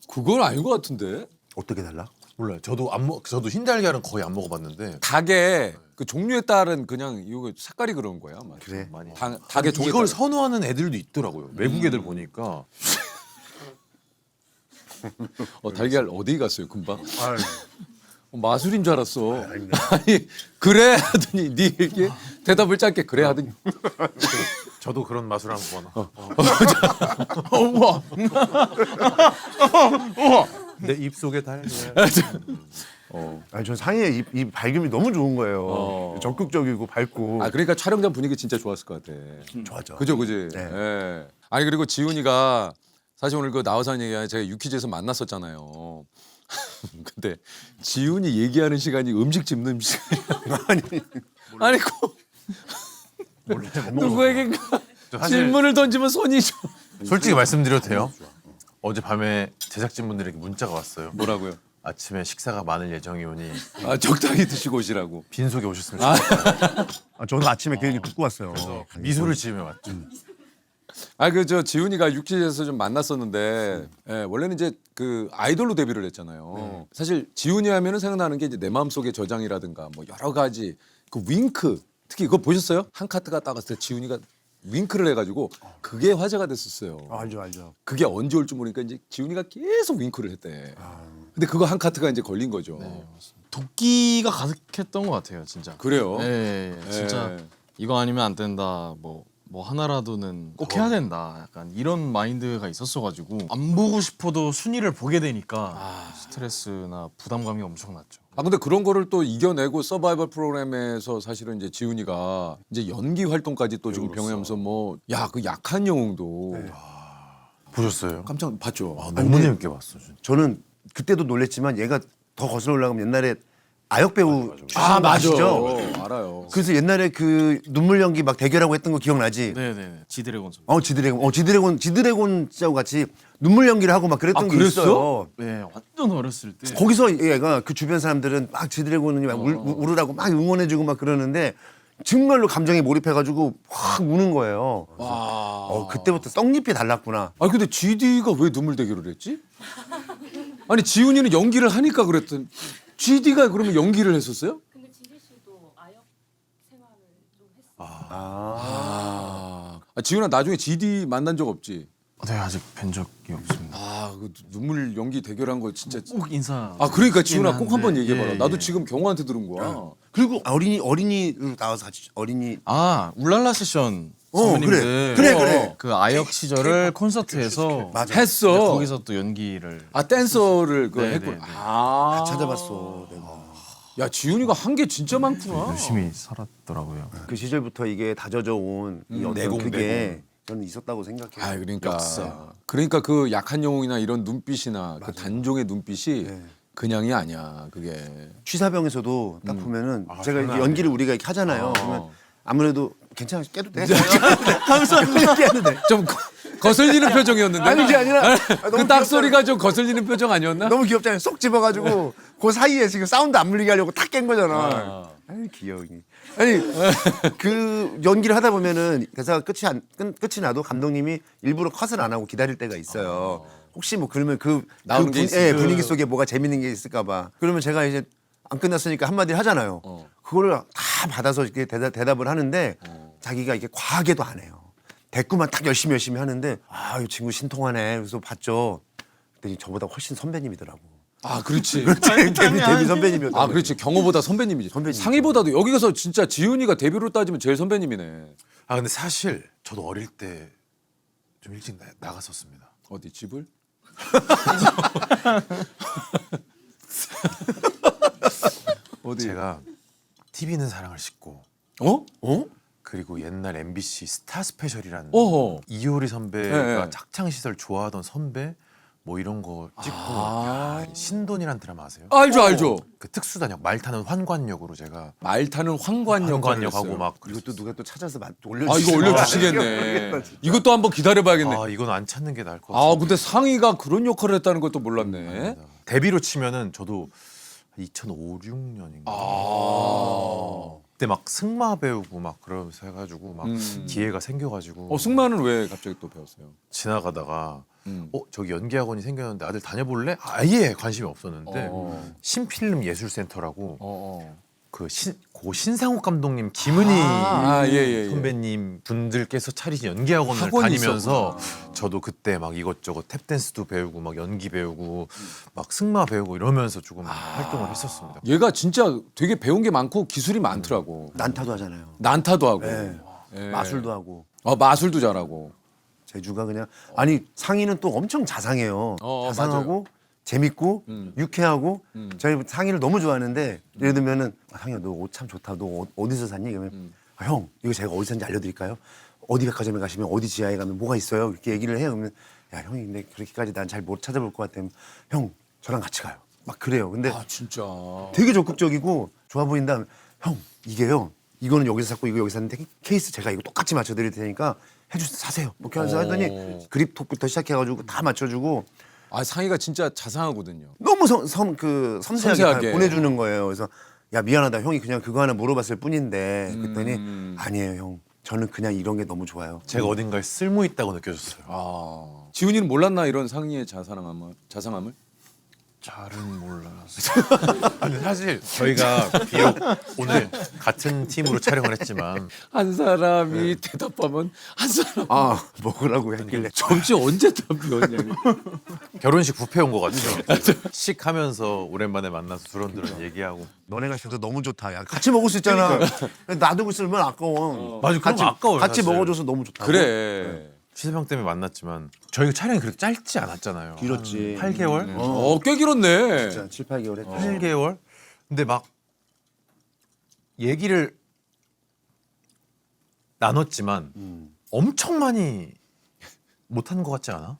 Speaker 1: 그건 아닌 것 같은데.
Speaker 2: 어떻게 달라?
Speaker 3: 몰라요. 저도 저도 흰 달걀은 거의 안 먹어봤는데
Speaker 1: 닭의 그 종류에 따른 그냥 이거 색깔이 그런 거야. 아마.
Speaker 2: 그래.
Speaker 3: 많이
Speaker 1: 닭의 종류에
Speaker 3: 이걸
Speaker 1: 따른.
Speaker 3: 선호하는 애들도 있더라고요. 외국 애들 보니까
Speaker 1: 달걀 어디 갔어요 금방?
Speaker 2: 아유.
Speaker 1: 마술인 줄 알았어. 아니 그래 하더니 네 얘기 대답을 짧게 그래 하더니
Speaker 3: 저도 그런 맛을 한번.
Speaker 6: 우와.
Speaker 3: 내 입속에 달걀.
Speaker 2: 아니 전 상희의 이 밝음이 너무 좋은 거예요. 적극적이고 밝고.
Speaker 1: 그러니까 촬영장 분위기 진짜 좋았을 것 같아.
Speaker 2: 좋았죠.
Speaker 1: 그죠 그지.
Speaker 2: 네.
Speaker 1: 예. 아니 그리고 지훈이가 사실 오늘 그 나와서 하는 얘기가 제가 유퀴즈에서 만났었잖아요. 근데 지훈이 얘기하는 시간이 음식 집는 시간이야. 아니 꼭 누구에게가
Speaker 3: 사실
Speaker 1: 질문을 던지면 손이 좀
Speaker 3: 솔직히 말씀드려도 돼요? 어젯밤에 제작진분들에게 문자가 왔어요.
Speaker 1: 뭐라고요?
Speaker 3: 아침에 식사가 많을 예정이오니
Speaker 1: 적당히 드시고 오시라고.
Speaker 3: 빈속에 오셨으면 좋겠어요.
Speaker 2: 저도 아침에 그 얘기 듣고 왔어요.
Speaker 3: 미소를 지으며 왔죠.
Speaker 1: 저 지훈이가 유퀴즈에서 좀 만났었는데 원래는 이제 그 아이돌로 데뷔를 했잖아요. 사실 지훈이 하면은 생각나는 게 이제 내 마음속의 저장이라든가 뭐 여러 가지 그 윙크 특히 그거 보셨어요? 한 카트가 따갔을 때 지훈이가 윙크를 해가지고 그게 화제가 됐었어요.
Speaker 2: 알죠.
Speaker 1: 그게 언제 올 줄 모르니까 이제 지훈이가 계속 윙크를 했대. 근데 그거 한 카트가 이제 걸린 거죠.
Speaker 6: 도끼가 가득했던 것 같아요, 진짜.
Speaker 1: 그래요?
Speaker 6: 예, 진짜 이거 아니면 안 된다. 뭐 하나라도는 꼭 해야 된다. 약간 이런 마인드가 있었어가지고 안 보고 싶어도 순위를 보게 되니까 스트레스나 부담감이 엄청났죠.
Speaker 1: 근데 그런 거를 또 이겨내고 서바이벌 프로그램에서 사실은 이제 지훈이가 이제 연기 활동까지 또 지금 병행하면서 뭐 그 약한 영웅도
Speaker 3: 보셨어요?
Speaker 1: 깜짝 봤죠.
Speaker 3: 너무 재밌게 봤어. 진짜.
Speaker 2: 저는 그때도 놀랬지만 얘가 더 거슬러 올라가면 옛날에 아역 배우
Speaker 1: 맞아.
Speaker 2: 아시죠?
Speaker 1: 알아요.
Speaker 2: 그래서 옛날에 그 눈물 연기 막 대결하고 했던 거 기억나지?
Speaker 6: 네네. 지드래곤 선배.
Speaker 2: 지드래곤 씨하고 같이 눈물 연기를 하고 막 그랬던 게
Speaker 1: 그랬어?
Speaker 2: 있어요.
Speaker 6: 네, 완전 어렸을 때.
Speaker 2: 거기서 얘가 그 주변 사람들은 막 지드래곤이 막 울으라고 막 응원해주고 막 그러는데 정말로 감정에 몰입해가지고 확 우는 거예요. 그때부터 떡잎이 달랐구나.
Speaker 1: 근데 GD가 왜 눈물 대결을 했지? 아니 지훈이는 연기를 하니까 그랬더니 GD가 그러면 연기를 했었어요?
Speaker 4: 근데 지리 씨도 아역 생활을 좀 했어요.
Speaker 1: 지훈아 나중에 GD 만난 적 없지?
Speaker 6: 네, 아직 뵌 적이 없습니다.
Speaker 1: 그 눈물 연기 대결한 거 진짜.
Speaker 6: 꼭 인사.
Speaker 1: 그러니까 지훈아 꼭 한번
Speaker 6: 한데,
Speaker 1: 얘기해봐라.
Speaker 6: 예,
Speaker 1: 나도
Speaker 6: 예.
Speaker 1: 지금 경호한테 들은 거야.
Speaker 2: 그리고 어린이로 나와서 같이 어린이.
Speaker 6: 울랄라 세션
Speaker 2: 그래.
Speaker 6: 선배님들.
Speaker 2: 그래.
Speaker 6: 그 아역 시절을 콘서트에서
Speaker 2: 맞아.
Speaker 1: 했어.
Speaker 6: 네, 거기서 또 연기를.
Speaker 1: 댄서를 그
Speaker 6: 네,
Speaker 1: 했구나.
Speaker 6: 네, 네.
Speaker 2: 찾아봤어. 내가.
Speaker 1: 야 지훈이가 한 게 진짜 많구나.
Speaker 6: 열심히 살았더라고요.
Speaker 2: 그 시절부터 이게 다져져 온 이 어떤
Speaker 3: 내공,
Speaker 2: 그게 저는 있었다고 생각해요.
Speaker 1: 아 그러니까 그러니까 그 약한 영웅이나 이런 눈빛이나 그 단종의 눈빛이
Speaker 2: 네.
Speaker 1: 그냥이 아니야 그게.
Speaker 2: 취사병에서도 딱 보면은 제가
Speaker 3: 장난
Speaker 2: 이렇게 연기를 우리가 이렇게 하잖아요. 그러면 아무래도 괜찮아 깨도 돼.
Speaker 1: 좀 거슬리는 표정이었는데.
Speaker 2: 아니 그게 아니라
Speaker 1: 그 딱 소리가 좀 거슬리는 표정 아니었나?
Speaker 2: 너무 귀엽잖아요. 쏙 집어가지고 그 사이에 지금 사운드 안 물리게 하려고 탁 깬 거잖아. 아니 귀여우니. 아니 그 연기를 하다 보면은 대사가 끝이 나도 감독님이 일부러 컷을 안 하고 기다릴 때가 있어요. 혹시 뭐 그러면
Speaker 1: 나오는 게 있으니까.
Speaker 2: 분위기 속에 뭐가 재밌는 게 있을까봐. 그러면 제가 이제 안 끝났으니까 한마디를 하잖아요. 그거를 다 받아서 이렇게 대답을 하는데 자기가 이게 과하게도 안 해요. 대꾸만 딱 열심히 하는데 아, 이 친구 신통하네. 그래서 봤죠. 그랬더니 저보다 훨씬 선배님이더라고.
Speaker 1: 아 그렇지.
Speaker 2: 데뷔 선배님이었다고.
Speaker 1: 아 그렇지 경호보다 선배님이지.
Speaker 2: 선배님이죠.
Speaker 1: 상희보다도 여기 가서 진짜 지훈이가 데뷔로 따지면 제일 선배님이네.
Speaker 3: 아 근데 사실 저도 어릴 때 좀 일찍 나갔었습니다.
Speaker 1: 어디 집을? 어디?
Speaker 3: 제가 TV는 사랑을 싣고
Speaker 1: 어?
Speaker 3: 그리고 옛날 MBC 스타 스페셜이라는
Speaker 1: 어허.
Speaker 3: 이효리 선배가
Speaker 1: 네.
Speaker 3: 착창 시절 좋아하던 선배 뭐 이런 거 찍고
Speaker 1: 아.
Speaker 3: 야, 신돈이란 드라마 아세요?
Speaker 1: 알죠.
Speaker 3: 그 특수단역 말 타는 환관역으로 제가
Speaker 1: 말 타는 황관역
Speaker 3: 환관역하고 막
Speaker 2: 이것도 누가 또 찾아서
Speaker 1: 아
Speaker 2: 올려주시죠.
Speaker 1: 이거 올려주시겠네. 이것도 한번 기다려봐야겠네.
Speaker 3: 아 이건 안 찾는 게 나을 것 같아요.
Speaker 1: 아 근데 상희가 그런 역할을 했다는 것도 몰랐네.
Speaker 3: 데뷔로 치면은 저도 2005, 6년인가.
Speaker 1: 아.
Speaker 3: 그때 막 승마 배우고 막 그러면서 해가지고 막 기회가 생겨가지고
Speaker 1: 승마는 왜 갑자기 또 배웠어요?
Speaker 3: 지나가다가
Speaker 1: 음.
Speaker 3: 저기 연기학원이 생겼는데 아들 다녀볼래? 아예 관심이 없었는데
Speaker 1: 어.
Speaker 3: 신필름 예술센터라고
Speaker 1: 어.
Speaker 3: 고 신상욱 감독님, 김은희
Speaker 1: 예.
Speaker 3: 선배님 분들께서 차리신 연기학원을
Speaker 1: 학원이
Speaker 3: 다니면서
Speaker 1: 있었구나.
Speaker 3: 저도 그때 막 이것저것 탭댄스도 배우고 막 연기 배우고 막 승마 배우고 이러면서 조금 활동을 했었습니다.
Speaker 1: 얘가 진짜 되게 배운 게 많고 기술이 많더라고.
Speaker 2: 난타도 하잖아요.
Speaker 1: 난타도 하고.
Speaker 2: 네.
Speaker 1: 예.
Speaker 2: 마술도 하고.
Speaker 1: 마술도 잘하고.
Speaker 2: 제주가 그냥 아니 상희는 또 엄청 자상해요. 자상하고 재밌고 유쾌하고 저희 상희를 너무 좋아하는데 예를 들면은 상희야 너 옷 참 좋다. 너 어디서 샀니? 그러면 아, 형 이거 제가 어디 샀는지 알려드릴까요? 어디 백화점에 가시면 어디 지하에 가면 뭐가 있어요? 이렇게 얘기를 해요. 그러면 야 형이 근데 그렇게까지 난 잘 못 찾아볼 것 같아. 형 저랑 같이 가요. 막 그래요. 근데
Speaker 1: 아 진짜.
Speaker 2: 되게 적극적이고 좋아 보인다. 형 이게요. 이거는 여기서 샀고 이거 여기서 샀는데 케이스 제가 이거 똑같이 맞춰드릴 테니까 해주세요. 사세요. 뭐 이렇게 해서 하더니 그립톡부터 시작해가지고 다 맞춰주고
Speaker 1: 아 상희가 진짜 자상하거든요.
Speaker 2: 너무 섬세하게
Speaker 1: 섬세하게.
Speaker 2: 다 보내주는 거예요. 그래서 야 미안하다. 형이 그냥 그거 하나 물어봤을 뿐인데 그랬더니 아니에요 형. 저는 그냥 이런 게 너무 좋아요.
Speaker 3: 제가 어딘가에 쓸모 있다고 느껴졌어요.
Speaker 1: 아 지훈이는 몰랐나 이런 상희의 자상함을?
Speaker 3: 잘은 몰랐어요. 근데 사실 저희가 비록 오늘 같은 팀으로 촬영을 했지만
Speaker 1: 한 사람이 대답하면 한 사람
Speaker 2: 아 먹으라고 했길래
Speaker 1: 점심 언제 답변이냐.
Speaker 3: 결혼식 뷔페 온 것 같아요. 식 하면서 오랜만에 만나서 두런두런 얘기하고.
Speaker 2: 너네가 있어서 너무 좋다. 야 같이 먹을 수 있잖아. 놔두고 있으면 아까워.
Speaker 3: 맞아, 그런 거 아까워요,
Speaker 2: 같이
Speaker 3: 사실.
Speaker 2: 먹어줘서 너무 좋다.
Speaker 1: 그래.
Speaker 3: 취재병 때문에 만났지만 저희가 촬영이 그렇게 짧지 않았잖아요.
Speaker 2: 길었지.
Speaker 3: 8개월?
Speaker 1: 꽤 길었네.
Speaker 2: 진짜 7, 8개월 했죠.
Speaker 3: 8개월? 근데 막 얘기를 나눴지만 엄청 많이 못한 것 같지 않아?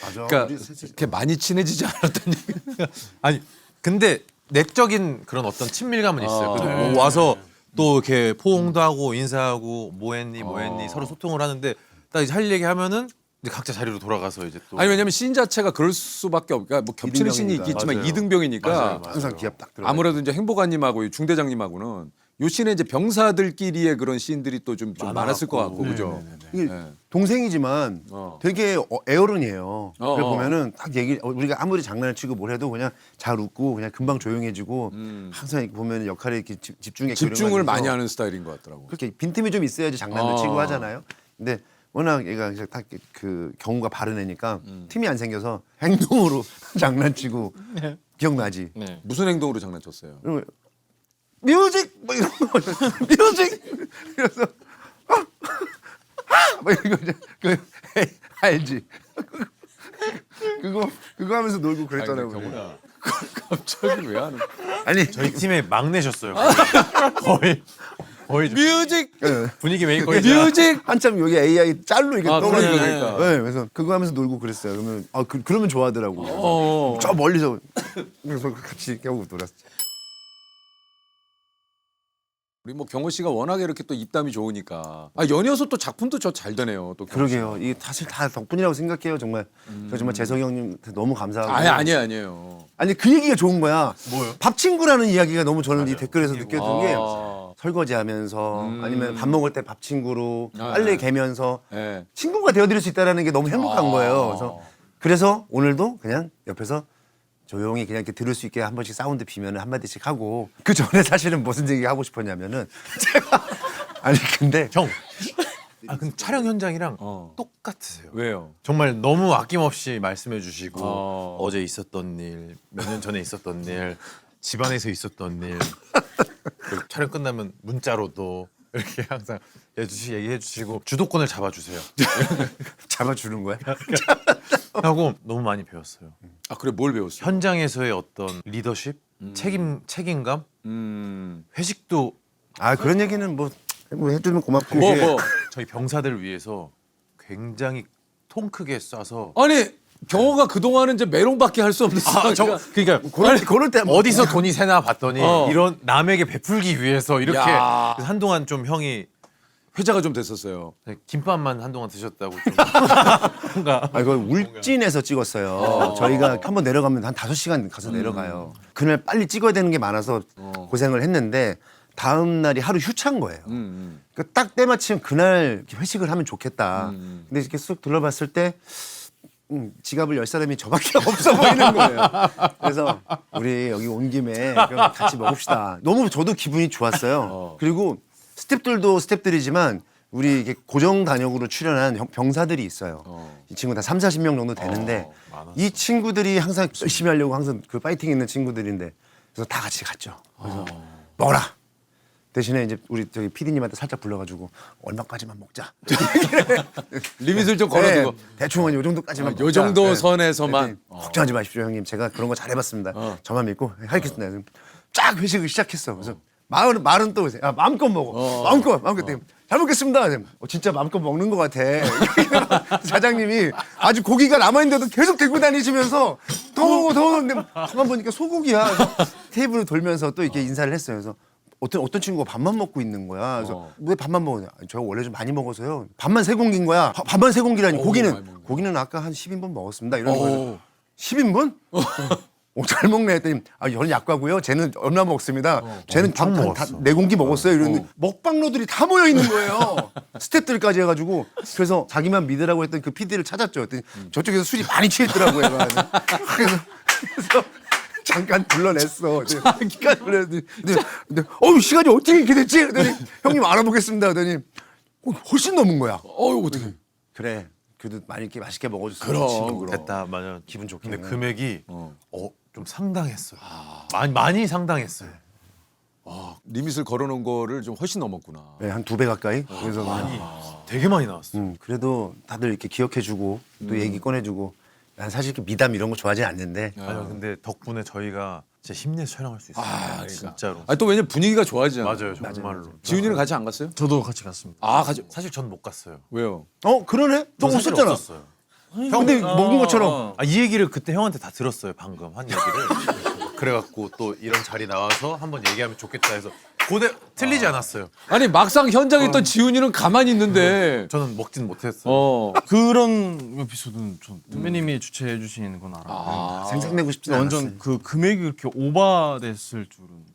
Speaker 2: 맞아.
Speaker 1: 그러니까
Speaker 2: 우리 셋이
Speaker 1: 이렇게 많이 친해지지 않았던 얘기.
Speaker 3: 아니 근데 내적인 그런 어떤 친밀감은 있어요. 그래도
Speaker 1: 네.
Speaker 3: 뭐 와서 또 이렇게 포옹도 하고 인사하고 뭐 했니 서로 소통을 하는데 딱 이제 할 얘기 하면은 이제 각자 자리로 돌아가서 이제 또
Speaker 1: 아니 왜냐면 씬 자체가 그럴 수밖에 없으니까 뭐 겹치는 씬이
Speaker 2: 이등병이니까.
Speaker 1: 있겠지만
Speaker 3: 맞아요.
Speaker 1: 이등병이니까
Speaker 3: 맞아요.
Speaker 2: 항상 기합 딱 들어.
Speaker 1: 아무래도 이제 행보관님하고 이 중대장님하고는 요 씬에 이제 병사들끼리의 그런 씬들이 또 좀 많았을 것 같고 그죠.
Speaker 2: 이게
Speaker 1: 네.
Speaker 2: 동생이지만 되게 애어른이에요. 그래
Speaker 1: 어.
Speaker 2: 보면은 딱 우리가 아무리 장난을 치고 뭘 해도 그냥 잘 웃고 그냥 금방 조용해지고 항상 이렇게 보면 역할에 이렇게
Speaker 1: 집중을 많이 하는 스타일인 것 같더라고.
Speaker 2: 그렇게 빈틈이 좀 있어야지 장난도
Speaker 1: 어.
Speaker 2: 치고 하잖아요. 근데 워낙 얘가 딱 그 경우가 바른 애니까 틈이 안 생겨서 행동으로 장난치고 기억나지?
Speaker 6: 네.
Speaker 1: 무슨 행동으로 장난쳤어요?
Speaker 2: 그러면 뮤직 뭐 이런 거 뮤직 이래서 뭐 이런 거 그 알지? 그거 하면서 놀고 그랬잖아요. 우리.
Speaker 1: 갑자기 왜 하는?
Speaker 2: 아니
Speaker 3: 저희 팀의 막내셨어요. 거의 좀
Speaker 1: 뮤직
Speaker 3: 분위기 메이커이자
Speaker 1: 뮤직.
Speaker 2: 한참 여기 AI 짤로 이게
Speaker 1: 아,
Speaker 2: 떠오르니까.
Speaker 1: 그러니까.
Speaker 2: 네, 그래서 그거 하면서 놀고 그랬어요. 그러면 그러면 좋아하더라고.
Speaker 1: 어.
Speaker 2: 저 멀리서 그래서 같이 이렇게 하고 놀았어.
Speaker 1: 우리 뭐 경호 씨가 워낙에 이렇게 또 입담이 좋으니까 연이어서 또 작품도 저 잘 되네요. 또 경호
Speaker 2: 그러게요. 이게 사실 다 덕분이라고 생각해요. 정말. 저 정말 재석이 형님한테 너무 감사하고.
Speaker 1: 아니에요.
Speaker 2: 아니 그 얘기가 좋은 거야.
Speaker 3: 뭐요?
Speaker 2: 밥 친구라는 이야기가 너무 저는 이 댓글에서
Speaker 3: 그리고-
Speaker 2: 느꼈던 게
Speaker 1: 아.
Speaker 2: 설거지하면서 아니면 밥 먹을 때 밥 친구로 빨래 개면서
Speaker 1: 예.
Speaker 2: 친구가 되어드릴 수 있다는 게 너무 행복한
Speaker 1: 아.
Speaker 2: 거예요. 그래서 오늘도 그냥 옆에서 조용히 그냥 이렇게 들을 수 있게 한 번씩 사운드 비면은 한 마디씩 하고 그 전에 사실은 무슨 얘기 하고 싶었냐면은 제가 아니 근데
Speaker 3: 형. 근데 촬영 현장이랑
Speaker 1: 어.
Speaker 3: 똑같으세요.
Speaker 1: 왜요?
Speaker 3: 정말 너무 아낌없이 말씀해 주시고
Speaker 1: 어.
Speaker 3: 어제 있었던 일, 몇 년 전에 있었던 일, 집안에서 있었던 일. 그리고 촬영 끝나면 문자로도 이렇게 항상 얘기해 주시고 주도권을 잡아주세요.
Speaker 2: 잡아주는 거야.
Speaker 3: 하고 너무 많이 배웠어요.
Speaker 1: 아 그래 뭘 배웠어요?
Speaker 3: 현장에서의 어떤 리더십, 책임감, 회식도
Speaker 2: 아 그런 얘기는 뭐 해주면 고맙고.
Speaker 1: 뭐
Speaker 3: 저희 병사들 위해서 굉장히 통 크게 쏴서
Speaker 1: 아니 경호가 그 동안은 이제 메롱밖에 할 수 없는
Speaker 3: 그러니까
Speaker 2: 그럴 때
Speaker 3: 어디서 돈이 새나 봤더니
Speaker 1: 어.
Speaker 3: 이런 남에게 베풀기 위해서 이렇게
Speaker 1: 야.
Speaker 3: 그래서 한동안 좀 형이
Speaker 1: 회자가 좀 됐었어요.
Speaker 3: 김밥만 한동안 드셨다고 좀 뭔가
Speaker 2: 아, 이거 울진에서 찍었어요. 저희가 한번 내려가면 한 5시간 가서 내려가요. 그날 빨리 찍어야 되는 게 많아서 고생을 했는데 다음 날이 하루 휴차인 거예요. 그러니까 딱 때마침 그날 이렇게 회식을 하면 좋겠다. 근데 이렇게 쑥 둘러봤을 때 지갑을 열 사람이 저밖에 없어 보이는 거예요. 그래서 우리 여기 온 김에 그럼 같이 먹읍시다. 너무 저도 기분이 좋았어요. 그리고 스태프들도 스태프들이지만 우리 이게 고정 단역으로 출연한 병사들이 있어요. 이 친구 다 30-40명 정도 되는데 이 친구들이 항상 열심히 하려고 항상 그 파이팅 있는 친구들인데 그래서 다 같이 갔죠. 그래서 먹어라. 대신에 이제 우리 저기 PD님한테 살짝 불러가지고 얼마까지만 먹자.
Speaker 1: 리밋을 좀 걸어두고
Speaker 2: 네, 대충 요 정도까지만
Speaker 1: 요
Speaker 2: 먹자.
Speaker 1: 정도
Speaker 2: 네.
Speaker 1: 선에서만
Speaker 2: 네, 걱정하지 마십시오 형님. 제가 그런 거 잘해봤습니다. 저만 믿고 하겠습니다. 그래서 쫙 회식을 시작했어. 그래서 말은 또 마음껏 먹어. 마음껏. 잘 먹겠습니다. 진짜 마음껏 먹는 것 같아. 사장님이 아주 고기가 남아있는데도 계속 들고 다니시면서 더 먹어. 근데 가만 보니까 소고기야. 그래서 테이블을 돌면서 또 이렇게 인사를 했어요. 그래서 어떤 친구가 밥만 먹고 있는 거야. 그래서 왜 밥만 먹냐? 제가 원래 좀 많이 먹어서요. 밥만 3공기인 거야. 밥만 3공기라니. 고기는 아까 한 10인분 먹었습니다. 이런 거예요. 10인분? 잘 먹네 했더니 저는 약과고요. 쟤는 얼마 먹습니다. 쟤는 다 4공기 먹었어요. 이러는데 먹방러들이 다 모여 있는 거예요. 스태프들까지 해가지고 그래서 자기만 믿으라고 했던 그 PD를 찾았죠. 했더니 저쪽에서 술이 많이 취했더라고요. 그래서 잠깐 불러냈어. 잠깐 불러냈더니 시간이 어떻게 이렇게 됐지? 그랬더니 형님 알아보겠습니다. 그랬더니 훨씬 넘은 거야.
Speaker 1: 어떻게?
Speaker 2: 그래. 그래도 많이 이렇게 맛있게 먹어줬으면
Speaker 1: 그럼,
Speaker 2: 좋지.
Speaker 1: 그럼.
Speaker 3: 됐다 맞아.
Speaker 2: 기분 좋게.
Speaker 3: 근데 금액이 좀 상당했어요. 많이 상당했어요.
Speaker 1: 리밋을 걸어놓은 거를 좀 훨씬 넘었구나.
Speaker 2: 네, 한 2배 가까이. 그래서
Speaker 3: 되게 많이 나왔어요.
Speaker 2: 그래도 다들 이렇게 기억해주고 또 얘기 꺼내주고 난 사실 이렇게 미담 이런 거 좋아하지 않는데
Speaker 3: 아니요, 근데 덕분에 저희가 진짜 힘내서 촬영할 수 있어요.
Speaker 1: 그러니까.
Speaker 3: 진짜로.
Speaker 1: 또 왜냐면 분위기가 좋아지잖아.
Speaker 3: 맞아요, 정말로.
Speaker 1: 지훈이는 같이 안 갔어요?
Speaker 6: 저도 같이 갔습니다.
Speaker 1: 가죠.
Speaker 3: 사실 전 못 갔어요.
Speaker 1: 왜요?
Speaker 2: 그러네? 너
Speaker 3: 전 사실
Speaker 2: 없었잖아.
Speaker 3: 없었어요.
Speaker 2: 근데 먹은 것처럼
Speaker 3: 이 얘기를 그때 형한테 다 들었어요. 방금 한 얘기를. 그래갖고 또 이런 자리 나와서 한번 얘기하면 좋겠다 해서 고대 틀리지 않았어요.
Speaker 1: 아니 막상 현장에 있던 지훈이는 가만히 있는데
Speaker 3: 저는 먹진 못했어요.
Speaker 6: 그런 에피소드는 전 선배님이 주최해 주시는 건 알아요.
Speaker 2: 생각내고 싶지 않았어.
Speaker 6: 완전 그 금액이 그렇게 오바됐을 줄은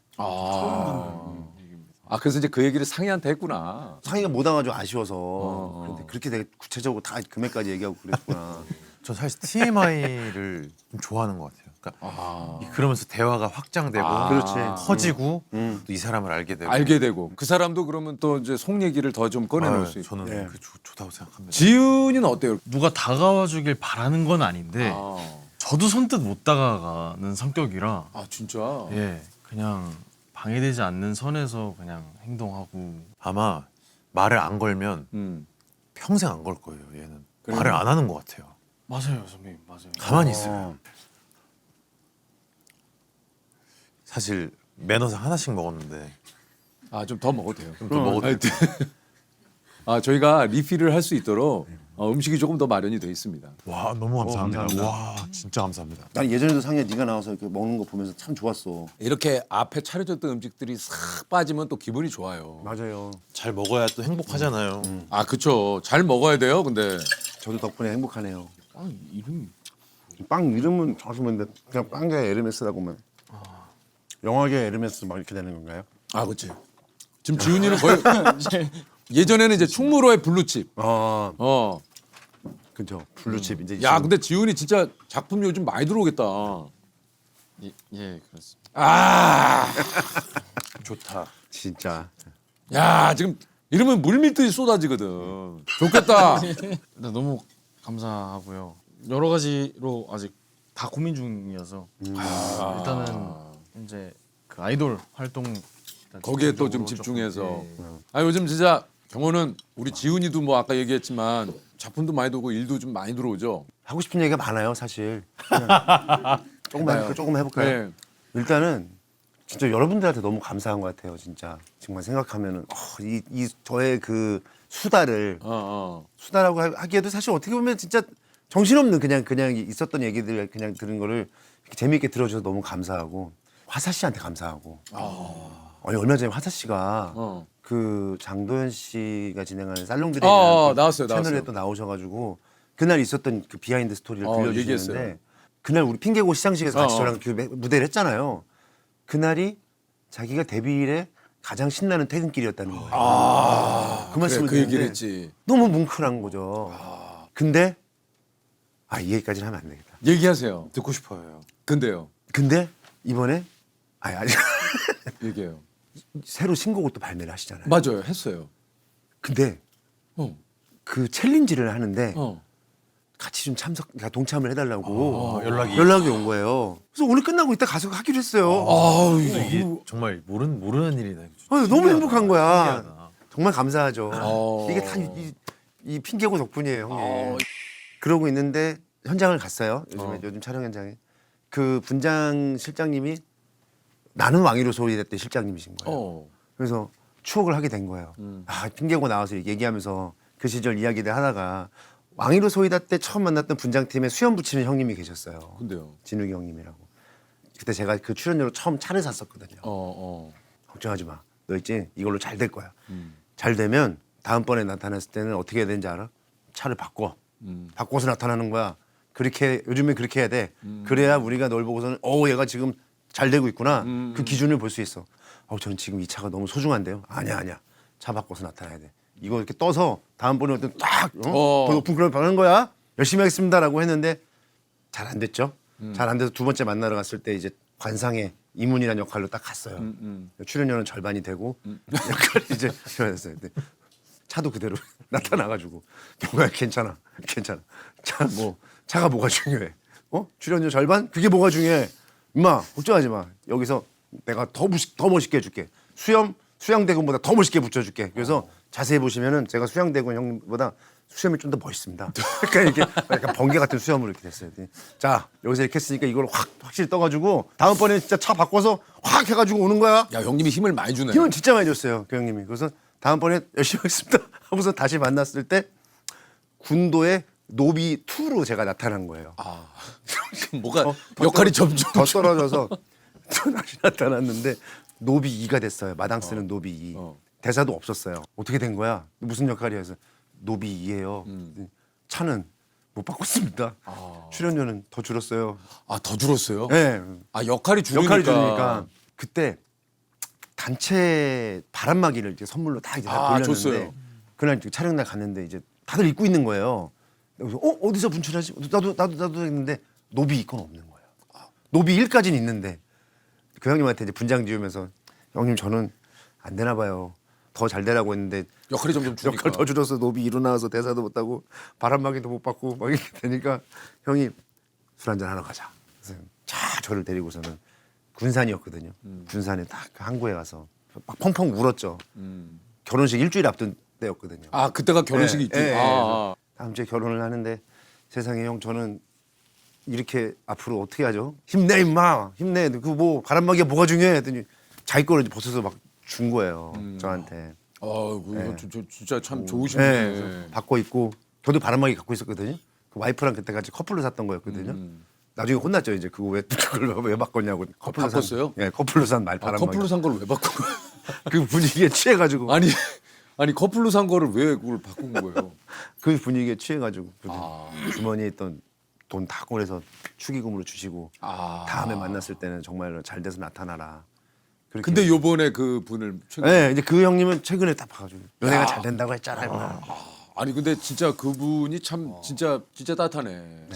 Speaker 1: 그래서 이제 그 얘기를 상희한테 했구나.
Speaker 2: 상의가 못 와가지고 아쉬워서 그런데 그렇게 되게 구체적으로 다 금액까지 얘기하고 그랬구나.
Speaker 3: 전 사실 TMI를 좀 좋아하는 것 같아요. 그러니까 그러면서 대화가 확장되고
Speaker 2: 그렇지.
Speaker 3: 커지고 또 이 사람을 알게 되고.
Speaker 1: 알게 되고 그 사람도 그러면 또 이제 속 얘기를 더 좀 꺼내놓을 수 있고.
Speaker 3: 저는
Speaker 2: 네.
Speaker 3: 그 좋다고 생각합니다.
Speaker 1: 지훈이는 어때요?
Speaker 6: 누가 다가와 주길 바라는 건 아닌데 저도 선뜻 못 다가가는 성격이라
Speaker 1: 진짜.
Speaker 6: 예 그냥 방해되지 않는 선에서 그냥 행동하고
Speaker 3: 아마 말을 안 걸면 평생 안 걸 거예요. 얘는 말을 안 하는 것 같아요.
Speaker 6: 맞아요 선배님 맞아요.
Speaker 3: 가만히 있어요. 사실 매너상 하나씩 먹었는데
Speaker 1: 아 좀 더 먹어도 돼요.
Speaker 3: 좀 더 먹어도
Speaker 1: 하여튼 아 저희가 리필을 할 수 있도록 음식이 조금 더 마련이 돼 있습니다.
Speaker 3: 와 너무 감사합니다.
Speaker 2: 감사합니다.
Speaker 3: 와 진짜 감사합니다.
Speaker 2: 난 예전에도 상희야 네가 나와서 이렇게 먹는 거 보면서 참 좋았어.
Speaker 1: 이렇게 앞에 차려졌던 음식들이 싹 빠지면 또 기분이 좋아요.
Speaker 2: 맞아요.
Speaker 3: 잘 먹어야 또 행복하잖아요.
Speaker 1: 아 그쵸. 잘 먹어야 돼요. 근데
Speaker 2: 저도 덕분에 행복하네요.
Speaker 6: 아 이름이
Speaker 2: 빵 이름은 자수인데 그냥 빵계 에르메스라고만. 영화계 에르메스 막 이렇게 되는 건가요?
Speaker 1: 아 그치. 지금 지훈이는 거의 예전에는 이제 충무로의 블루칩.
Speaker 2: 아,
Speaker 1: 어.
Speaker 2: 그죠. 블루칩 이제.
Speaker 1: 야 근데 지훈이 진짜 작품 요즘 많이 들어오겠다.
Speaker 6: 예 그렇습니다.
Speaker 1: 아.
Speaker 3: 좋다.
Speaker 2: 진짜.
Speaker 1: 야 지금 이러면 물밀듯이 쏟아지거든. 좋겠다.
Speaker 6: 일단 너무 감사하고요. 여러 가지로 아직 다 고민 중이어서 일단은 이제 그 아이돌 활동 일단
Speaker 1: 거기에 또 좀
Speaker 6: 집중적으로
Speaker 1: 집중해서.
Speaker 6: 조금, 예.
Speaker 1: 아 요즘 진짜 경호는 우리 지훈이도 뭐 아까 얘기했지만 작품도 많이 들어오고 일도 좀 많이 들어오죠.
Speaker 2: 하고 싶은 얘기가 많아요, 사실. 조금 해볼까요?
Speaker 1: 네.
Speaker 2: 일단은 진짜 여러분들한테 너무 감사한 것 같아요, 진짜. 정말 생각하면은 이 저의 그 수다를 수다라고 하기에도 사실 어떻게 보면 진짜 정신없는 그냥 있었던 얘기들 그냥 들은 거를 이렇게 재미있게 들어줘서 너무 감사하고 화사 씨한테 감사하고. 아니 얼마 전에 화사 씨가 그 장도연 씨가 진행하는 살롱드레이라는
Speaker 1: 나왔어요,
Speaker 2: 채널에
Speaker 1: 나왔어요.
Speaker 2: 또 나오셔가지고 그날 있었던 그 비하인드 스토리를 들려주시는데
Speaker 1: 얘기했어요.
Speaker 2: 그날 우리 핑계고 시상식에서 같이
Speaker 1: 어.
Speaker 2: 저랑 그 무대를 했잖아요. 그날이 자기가 데뷔일에 가장 신나는 퇴근길이었다는 거예요. 그 말씀을
Speaker 1: 그래, 그 얘기를
Speaker 2: 듣는데
Speaker 1: 했지.
Speaker 2: 너무 뭉클한 거죠. 근데 이 얘기까지는 하면 안 되겠다.
Speaker 1: 얘기하세요.
Speaker 3: 듣고 싶어요.
Speaker 1: 근데요.
Speaker 2: 근데 이번에 아니
Speaker 1: 얘기해요.
Speaker 2: 새로 신곡을 또 발매를 하시잖아요.
Speaker 1: 맞아요. 했어요.
Speaker 2: 근데
Speaker 1: 어.
Speaker 2: 그 챌린지를 하는데
Speaker 1: 어.
Speaker 2: 같이 좀 그러니까 동참을 해달라고
Speaker 3: 연락이
Speaker 2: 온 거예요. 그래서 오늘 끝나고 이따 가서 하기로 했어요.
Speaker 3: 근데 이게 정말 모르는 일이다.
Speaker 2: 너무 행복한 거야.
Speaker 3: 신기하다.
Speaker 2: 정말 감사하죠.
Speaker 1: 어.
Speaker 2: 이게 다 이 핑계고 덕분이에요, 형님. 그러고 있는데 현장을 갔어요. 요즘 촬영 현장에. 그 분장 실장님이 나는 왕이로 소리냈던 실장님이신 거예요. 그래서 추억을 하게 된 거예요. 핑계고 나와서 얘기하면서 그 시절 이야기를 하다가 왕이로 소이다 때 처음 만났던 분장팀에 수염 붙이는 형님이 계셨어요.
Speaker 1: 근데요.
Speaker 2: 진욱이 형님이라고. 그때 제가 그 출연료로 처음 차를 샀었거든요. 걱정하지 마. 너 있지? 이걸로 잘 될 거야. 잘 되면 다음번에 나타났을 때는 어떻게 해야 되는지 알아? 차를 바꿔. 바꿔서 나타나는 거야. 그렇게 요즘엔 그렇게 해야 돼. 그래야 우리가 널 보고서는 얘가 지금 잘 되고 있구나. 그 기준을 볼 수 있어. 저는 지금 이 차가 너무 소중한데요. 아니야. 차 바꿔서 나타나야 돼. 이거 이렇게 떠서 다음번에 어떤 딱 더 높은 그런 반하는 거야. 열심히 하겠습니다라고 했는데 잘 안 됐죠. 잘 안 돼서 두 번째 만나러 갔을 때 이제 관상의 이문이라는 역할로 딱 갔어요. 출연료는 절반이 되고 역할이 이제 됐어요. 근데 차도 그대로 나타나가지고 경호야 괜찮아. 차가 뭐가 중요해? 출연료 절반? 그게 뭐가 중요해? 임마 걱정하지 마. 여기서 내가 더 멋있게 해줄게. 수양대군보다 더 멋있게 붙여줄게. 그래서 자세히 보시면은 제가 수양대군 형님보다 수염이 좀 더 멋있습니다. 그러니까 이렇게 약간 번개 같은 수염으로 이렇게 됐어요. 자 여기서 이렇게 했으니까 이걸 확실히 떠가지고 다음번에 진짜 차 바꿔서 확 해가지고 오는 거야.
Speaker 1: 야 형님이 힘을 많이 주네.
Speaker 2: 힘을 진짜 많이 줬어요 그 형님이. 그래서 다음번에 열심히 하겠습니다 하고서 다시 만났을 때 군도의 노비 2로 제가 나타난 거예요.
Speaker 1: 뭐가 역할이 점점
Speaker 2: 더 떨어져서 또 다시 나타났는데 노비 2가 됐어요. 마당 쓰는 노비 2. 대사도 없었어요. 어떻게 된 거야? 무슨 역할이야? 해서 노비 2예요. 차는 못 바꿨습니다. 출연료는 더 줄었어요.
Speaker 1: 더 줄었어요?
Speaker 2: 네.
Speaker 1: 역할이 줄으니까.
Speaker 2: 역할이 줄으니까 그때 단체 바람막이를 이제 선물로 다 이제 돌렸는데
Speaker 1: 줬어요.
Speaker 2: 그날 이제 촬영날 갔는데 이제 다들 입고 있는 거예요. 그래서 어디서 분출하지? 나도 했는데 노비 2건 없는 거예요. 노비 1까지는 있는데 그 형님한테 이제 분장 지으면서 형님 저는 안 되나 봐요. 더 잘 되라고 했는데
Speaker 1: 역할이 점점 줄니까.
Speaker 2: 역할 더 줄어서 노비 2로 나와서 대사도 못 하고 바람막이도 못 받고 막 이렇게 되니까 형이 술 한잔 하러 가자. 그래서 저를 데리고서는 군산이었거든요. 군산에 딱 항구에 가서 막 펑펑 울었죠. 결혼식 일주일 앞둔 때였거든요.
Speaker 1: 그때가 결혼식이 있지.
Speaker 2: 네. 다음 주에 결혼을 하는데 세상에 형 저는 이렇게 앞으로 어떻게 하죠? 힘내 임마, 힘내. 그 뭐 바람막이가 뭐가 중요해? 했더니 자기 거를 이제 벗어서 막 준 거예요 저한테.
Speaker 1: 아이고 이거
Speaker 2: 네.
Speaker 1: 진짜 참 좋으신
Speaker 2: 네,
Speaker 1: 분이네.
Speaker 2: 그래서 받고 있고 저도 바람막이 갖고 있었거든요. 그 와이프랑 그때 같이 커플로 샀던 거였거든요. 나중에 혼났죠 이제 그거 왜 그걸 왜 바꿨냐고. 커플로
Speaker 1: 바꿨어요?
Speaker 2: 예, 커플로 산 말
Speaker 1: 아,
Speaker 2: 바람막이.
Speaker 1: 커플로 산 걸 왜 바꾼 거야?
Speaker 2: 그 분위기에 취해가지고
Speaker 1: 아니 커플로 산 거를 왜 그걸 바꾼 거예요?
Speaker 2: 그 분위기에 취해가지고
Speaker 1: 아.
Speaker 2: 주머니에 있던 돈 다 꺼내서 축의금으로 주시고
Speaker 1: 아.
Speaker 2: 다음에 만났을 때는 정말로 잘 돼서 나타나라. 그렇게.
Speaker 1: 근데 요번에 그 분을 최근
Speaker 2: 네, 이제 그 형님은 최근에 딱 봐가지고 연애가
Speaker 1: 야.
Speaker 2: 잘 된다고 했잖아요.
Speaker 1: 아니 근데 진짜 그분이 참 진짜 따뜻하네.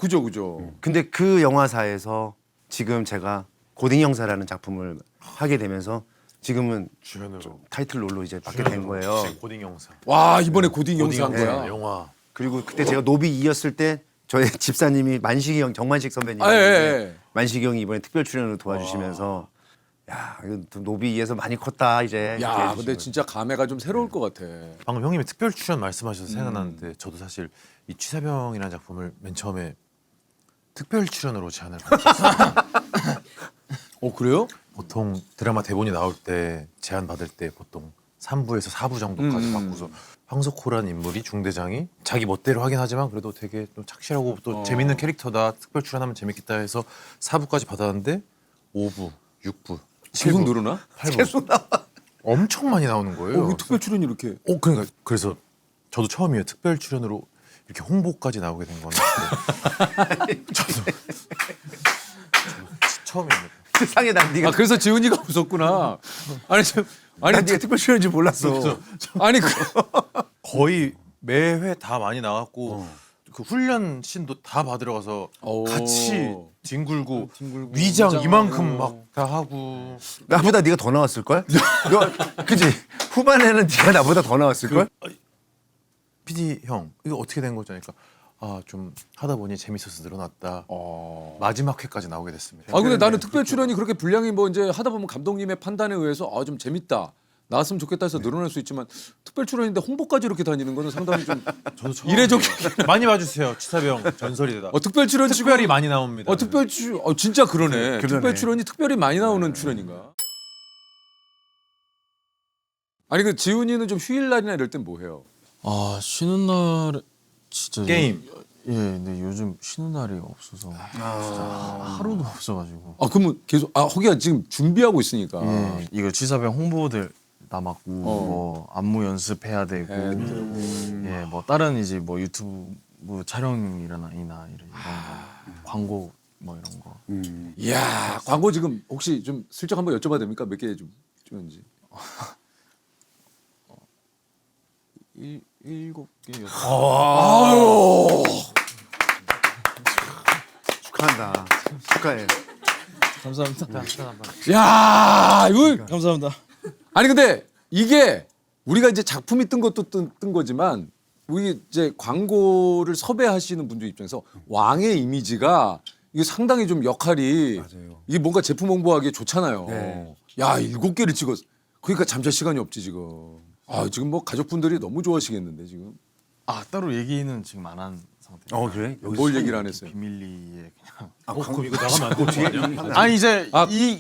Speaker 1: 그죠.
Speaker 2: 근데 그 영화사에서 지금 제가 고딩 형사라는 작품을 하게 되면서 지금은
Speaker 3: 주연으로
Speaker 2: 타이틀 롤로 이제 받게 된 거예요.
Speaker 3: 고딩 영사.
Speaker 1: 와 이번에 고딩 영사 한
Speaker 3: 고딩
Speaker 1: 거야.
Speaker 3: 영화.
Speaker 2: 그리고 그때 제가 노비 2였을 때 저의 집사님이 만식이 형 정만식 선배님
Speaker 1: 아, 예.
Speaker 2: 만식이 형이 이번에 특별 출연으로 도와주시면서 야 이거 노비 2에서 많이 컸다 이제. 이렇게
Speaker 1: 야
Speaker 2: 해주신
Speaker 1: 근데
Speaker 2: 거예요.
Speaker 1: 진짜 감회가 좀 새로울 것 같아.
Speaker 3: 방금 형님이 특별 출연 말씀하셔서 생각나는데 저도 사실 이 취사병이라는 작품을 맨 처음에 특별 출연으로 제안을 받았어요.
Speaker 1: 그래요?
Speaker 3: 보통 드라마 대본이 나올 때 제안 받을 때 보통 3부에서 4부 정도까지 받고서 황석호라는 인물이 중대장이 자기 멋대로 하긴 하지만 그래도 되게 좀 착실하고 또 재밌는 캐릭터다. 특별 출연하면 재밌겠다 해서 4부까지 받았는데 5부, 6부,
Speaker 1: 계속 늘어나?
Speaker 3: 8부 엄청 많이 나오는 거예요.
Speaker 1: 왜 특별 출연이 이렇게?
Speaker 3: 그러니까 그래서 저도 처음이에요. 특별 출연으로 이렇게 홍보까지 나오게 된 거는 저도 처음입니다.
Speaker 2: 세상에 난 네가
Speaker 1: 그래서 지훈이가 웃었구나. 아니
Speaker 2: 난 네가 특별 출연인지 몰랐어.
Speaker 1: 아니
Speaker 3: 거의 매회 다 많이 나왔고 그 훈련 씬도 다 받으러 가서
Speaker 1: 오.
Speaker 3: 같이 뒹굴고 위장 이만큼 막 다 하고
Speaker 2: 나보다 네가 더 나왔을 걸? 너 그지? 후반에는 네가 나보다 더 나왔을 걸?
Speaker 3: PD 형 이거 어떻게 된 거죠? 그러니까 좀 하다 보니 재밌어서 늘어났다. 마지막 회까지 나오게 됐습니다.
Speaker 1: 근데 나는 특별 출연이 그렇게 분량이 뭐 이제 하다 보면 감독님의 판단에 의해서 좀 재밌다. 나왔으면 좋겠다 해서 늘어날 수 있지만 특별 출연인데 홍보까지 이렇게 다니는 거는 상당히 좀
Speaker 3: 저도 처음
Speaker 1: 이례적인.
Speaker 3: 많이 봐주세요. 치사병 전설이다.
Speaker 1: 특별 출연
Speaker 3: 특별히 많이 나옵니다.
Speaker 1: 특별 출 진짜 그러네. 특별 출연이 특별히 많이 나오는 출연인가? 아니 그 지훈이는 좀 휴일날이나 이럴 땐 뭐 해요?
Speaker 6: 쉬는 날 진짜
Speaker 3: 게임.
Speaker 6: 예, 근데 요즘 쉬는 날이 없어서 진짜 하루도 없어가지고.
Speaker 1: 그러면 계속 허기가 지금 준비하고 있으니까.
Speaker 6: 예, 이거 취사병 홍보들 남았고 뭐 안무 연습해야 되고 예, 뭐 다른 이제 뭐 유튜브 촬영이나 이런 거 광고 뭐 이런 거.
Speaker 1: 이야 광고 지금 혹시 좀 슬쩍 한번 여쭤봐도 됩니까? 몇 개 좀 찍었는지.
Speaker 6: 7개.
Speaker 1: 아유.
Speaker 2: 축하한다. 축하해.
Speaker 6: 감사합니다.
Speaker 1: 야 이거
Speaker 6: 감사합니다.
Speaker 1: 아니 근데 이게 우리가 이제 작품이 뜬 것도 뜬 거지만 우리 이제 광고를 섭외하시는 분들 입장에서 왕의 이미지가 이게 상당히 좀 역할이
Speaker 2: 맞아요.
Speaker 1: 이게 뭔가 제품 홍보하기에 좋잖아요.
Speaker 2: 네.
Speaker 1: 야 7개를 찍었. 그러니까 잠잘 시간이 없지 지금. 지금 뭐 가족분들이 너무 좋아하시겠는데 지금.
Speaker 6: 따로 얘기는 지금 안 한 상태.
Speaker 2: 그래?
Speaker 1: 뭘 얘기를 안 했어요?
Speaker 6: 비밀리에 그냥.
Speaker 3: 그럼 이거 나가면 안 되는 거 아니야?
Speaker 6: 아니 이제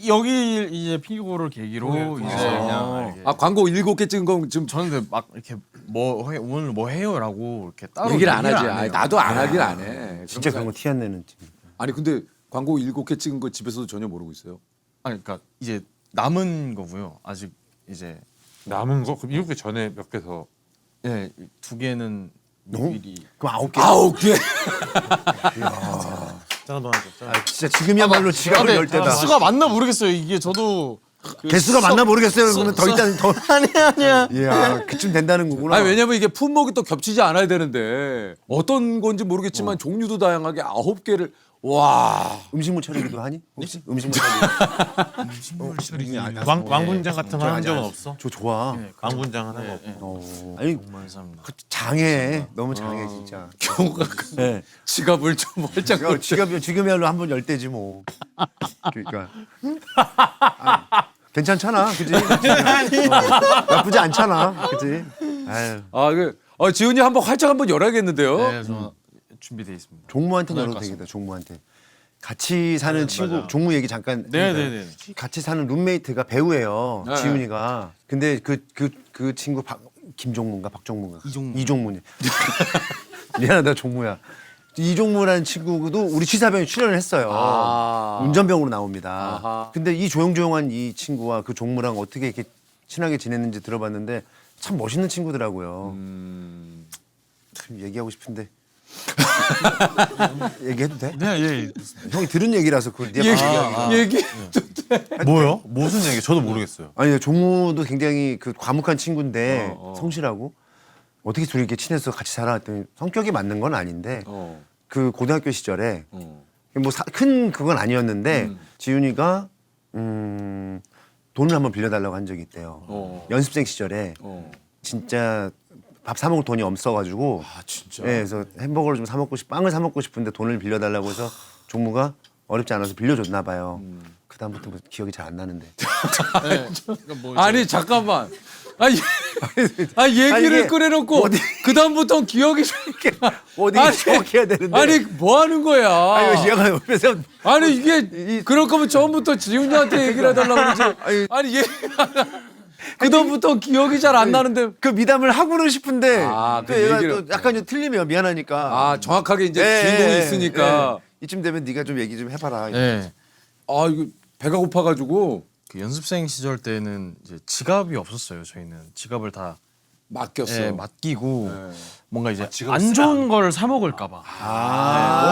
Speaker 6: 여기 이제 피고를 계기로 이제 그냥 이렇게
Speaker 1: 광고 7개 찍은 건 지금
Speaker 6: 저는 근데 막 이렇게 오늘 뭐 해요라고 이렇게 따로
Speaker 1: 얘기를 안 하지.
Speaker 6: 해요.
Speaker 1: 아니, 나도 안 하긴 안 해.
Speaker 2: 진짜 그런 거 티 안 내는.
Speaker 1: 아니 근데 광고 7개 찍은 거 집에서도 전혀 모르고 있어요.
Speaker 6: 아니 그러니까 이제 남은 거고요. 아직 이제
Speaker 3: 남은 거? 그럼 7개 전에 몇 개 더?
Speaker 6: 예, 2개는 미리.
Speaker 2: 그럼 9개.
Speaker 1: 9개.
Speaker 3: 잠깐만 하죠.
Speaker 2: 진짜 지금이야말로 지갑을 열 때다.
Speaker 6: 수가 맞나 모르겠어요. 이게 저도
Speaker 2: 개수가 맞나 모르겠어요. 그러면 더 일단 더.
Speaker 6: 아니야.
Speaker 2: 이야 그쯤 된다는 거구나.
Speaker 1: 아니 왜냐면 이게 품목이 또 겹치지 않아야 되는데 어떤 건지 모르겠지만 종류도 다양하게 9개를 와.
Speaker 2: 음식물 처리기도 하니? 혹시 음식물 처리.
Speaker 3: 음식물 처리. 왕분장 같은 거 한 적은 없어?
Speaker 2: 저 좋아.
Speaker 3: 왕분장 하는 거 없고.
Speaker 2: 아니
Speaker 6: 정말 감사합니다.
Speaker 2: 그 장해 너무 장해 진짜.
Speaker 1: 경우가
Speaker 2: 네.
Speaker 1: 지갑을 좀 활짝
Speaker 2: 야, 지금이야말로 한번 열 때지 뭐. 그러니까. 괜찮잖아, 그지? 나쁘지 않잖아, 그지? 아유.
Speaker 1: 지훈이 한번 활짝 한번 열어야겠는데요.
Speaker 6: 네, 저 준비되어 있습니다.
Speaker 2: 종무한테
Speaker 6: 전화할
Speaker 2: 열어도
Speaker 6: 것
Speaker 2: 되겠다. 종무한테. 같이 사는 친구 종무 얘기 잠깐.
Speaker 6: 네네네.
Speaker 2: 같이 사는 룸메이트가 배우예요.
Speaker 1: 네.
Speaker 2: 지훈이가. 근데 그 친구 김종문가 박종문가 이종문이. 미안하다 종무야. 이종무라는 친구도 우리 취사병에 출연을 했어요.
Speaker 1: 아.
Speaker 2: 운전병으로 나옵니다.
Speaker 1: 아하.
Speaker 2: 근데 이 조용조용한 이 친구와 그 종무랑 어떻게 이렇게 친하게 지냈는지 들어봤는데 참 멋있는 친구더라고요. 참 얘기하고 싶은데 얘기해도 돼?
Speaker 6: 네, 예.
Speaker 2: 형이 들은 얘기라서 그걸 네가
Speaker 1: 얘기
Speaker 3: 뭐요? 무슨 얘기? 저도 모르겠어요.
Speaker 2: 아니 종무도 굉장히 그 과묵한 친구인데 성실하고 어떻게 둘이 이렇게 친해서 같이 살아왔더니 성격이 맞는 건 아닌데 그 고등학교 시절에 뭐 큰 그건 아니었는데 지훈이가 돈을 한번 빌려달라고 한 적이 있대요. 연습생 시절에 진짜 밥 사 먹을 돈이 없어가지고
Speaker 1: 아 진짜.
Speaker 2: 네, 그래서 햄버거를 좀 사 먹고 빵을 사 먹고 싶은데 돈을 빌려달라고 해서 종무가 어렵지 않아서 빌려줬나 봐요. 그 다음부터 뭐 기억이 잘 안 나는데.
Speaker 1: 아니 잠깐만. 얘기를
Speaker 2: 이게
Speaker 1: 꺼내놓고 그 다음부터 기억이
Speaker 2: 어디 기억해야 되는데.
Speaker 1: 아니 뭐 하는 거야?
Speaker 2: 아니 얘가 옆에서
Speaker 1: 아니 이게 그럴 거면 처음부터 지훈이한테 얘기를 해달라고 그러지. 아니 얘 그다음부터 기억이 잘 안 나는데.
Speaker 2: 그 미담을 하고는 싶은데
Speaker 1: 아,
Speaker 2: 또
Speaker 1: 그
Speaker 2: 얘가
Speaker 1: 얘기를-
Speaker 2: 또 약간 좀 틀리면 미안하니까.
Speaker 1: 아 정확하게 이제
Speaker 2: 예,
Speaker 1: 주인공이
Speaker 2: 예,
Speaker 1: 있으니까.
Speaker 2: 예. 이쯤 되면 네가 좀 얘기 좀 해봐라.
Speaker 6: 네.
Speaker 1: 아 이거 배가 고파가지고
Speaker 6: 그 연습생 시절 때는 이제 지갑이 없었어요. 저희는 지갑을 다
Speaker 1: 맡겼어.
Speaker 6: 예, 맡기고
Speaker 1: 네.
Speaker 6: 뭔가 이제
Speaker 3: 지갑을
Speaker 6: 안
Speaker 3: 쓰면
Speaker 6: 좋은 걸 사 먹을까 봐.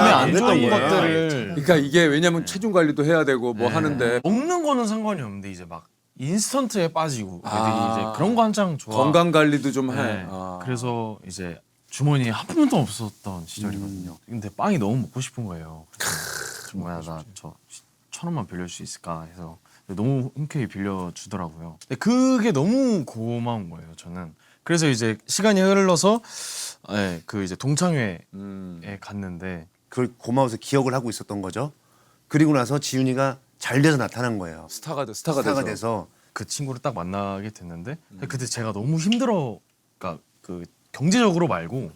Speaker 6: 몸에 안
Speaker 2: 그랬던
Speaker 6: 좋은
Speaker 2: 거야.
Speaker 6: 것들을
Speaker 1: 그러니까 이게 왜냐면 체중 관리도 해야 되고 뭐 하는데
Speaker 6: 먹는 거는 상관이 없는데 이제 막 인스턴트에 빠지고 애들이
Speaker 1: 아.
Speaker 6: 이제 그런 거 한창 좋아.
Speaker 1: 건강 관리도 좀 해.
Speaker 6: 네.
Speaker 1: 아.
Speaker 6: 그래서 이제 주머니에 한 푼도 없었던 시절이거든요. 근데 빵이 너무 먹고 싶은 거예요. 정말 나저 1,000원만 빌려줄 수 있을까 해서 너무 흔쾌히 빌려주더라고요. 근데 그게 너무 고마운 거예요. 저는. 그래서 이제 시간이 흘러서 예, 그 이제 동창회에 갔는데
Speaker 2: 그걸 고마워서 기억을 하고 있었던 거죠. 그리고 나서 지훈이가 잘 돼서 나타난 거예요.
Speaker 1: 스타가
Speaker 2: 스타가 돼서.
Speaker 6: 그 친구를 딱 만나게 됐는데 그때 제가 너무 힘들어, 그러니까 그 경제적으로 말고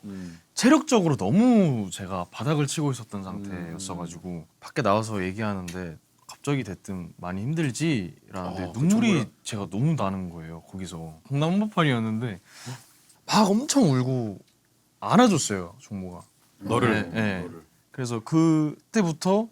Speaker 6: 체력적으로 너무 제가 바닥을 치고 있었던 상태였어가지고 밖에 나와서 얘기하는데 갑자기 대뜸 많이 힘들지라는데 눈물이 제가 너무 나는 거예요. 거기서 강남 한복판이었는데 막 엄청 울고 안아줬어요 종모가
Speaker 3: 너를.
Speaker 6: 네. 그래서 그때부터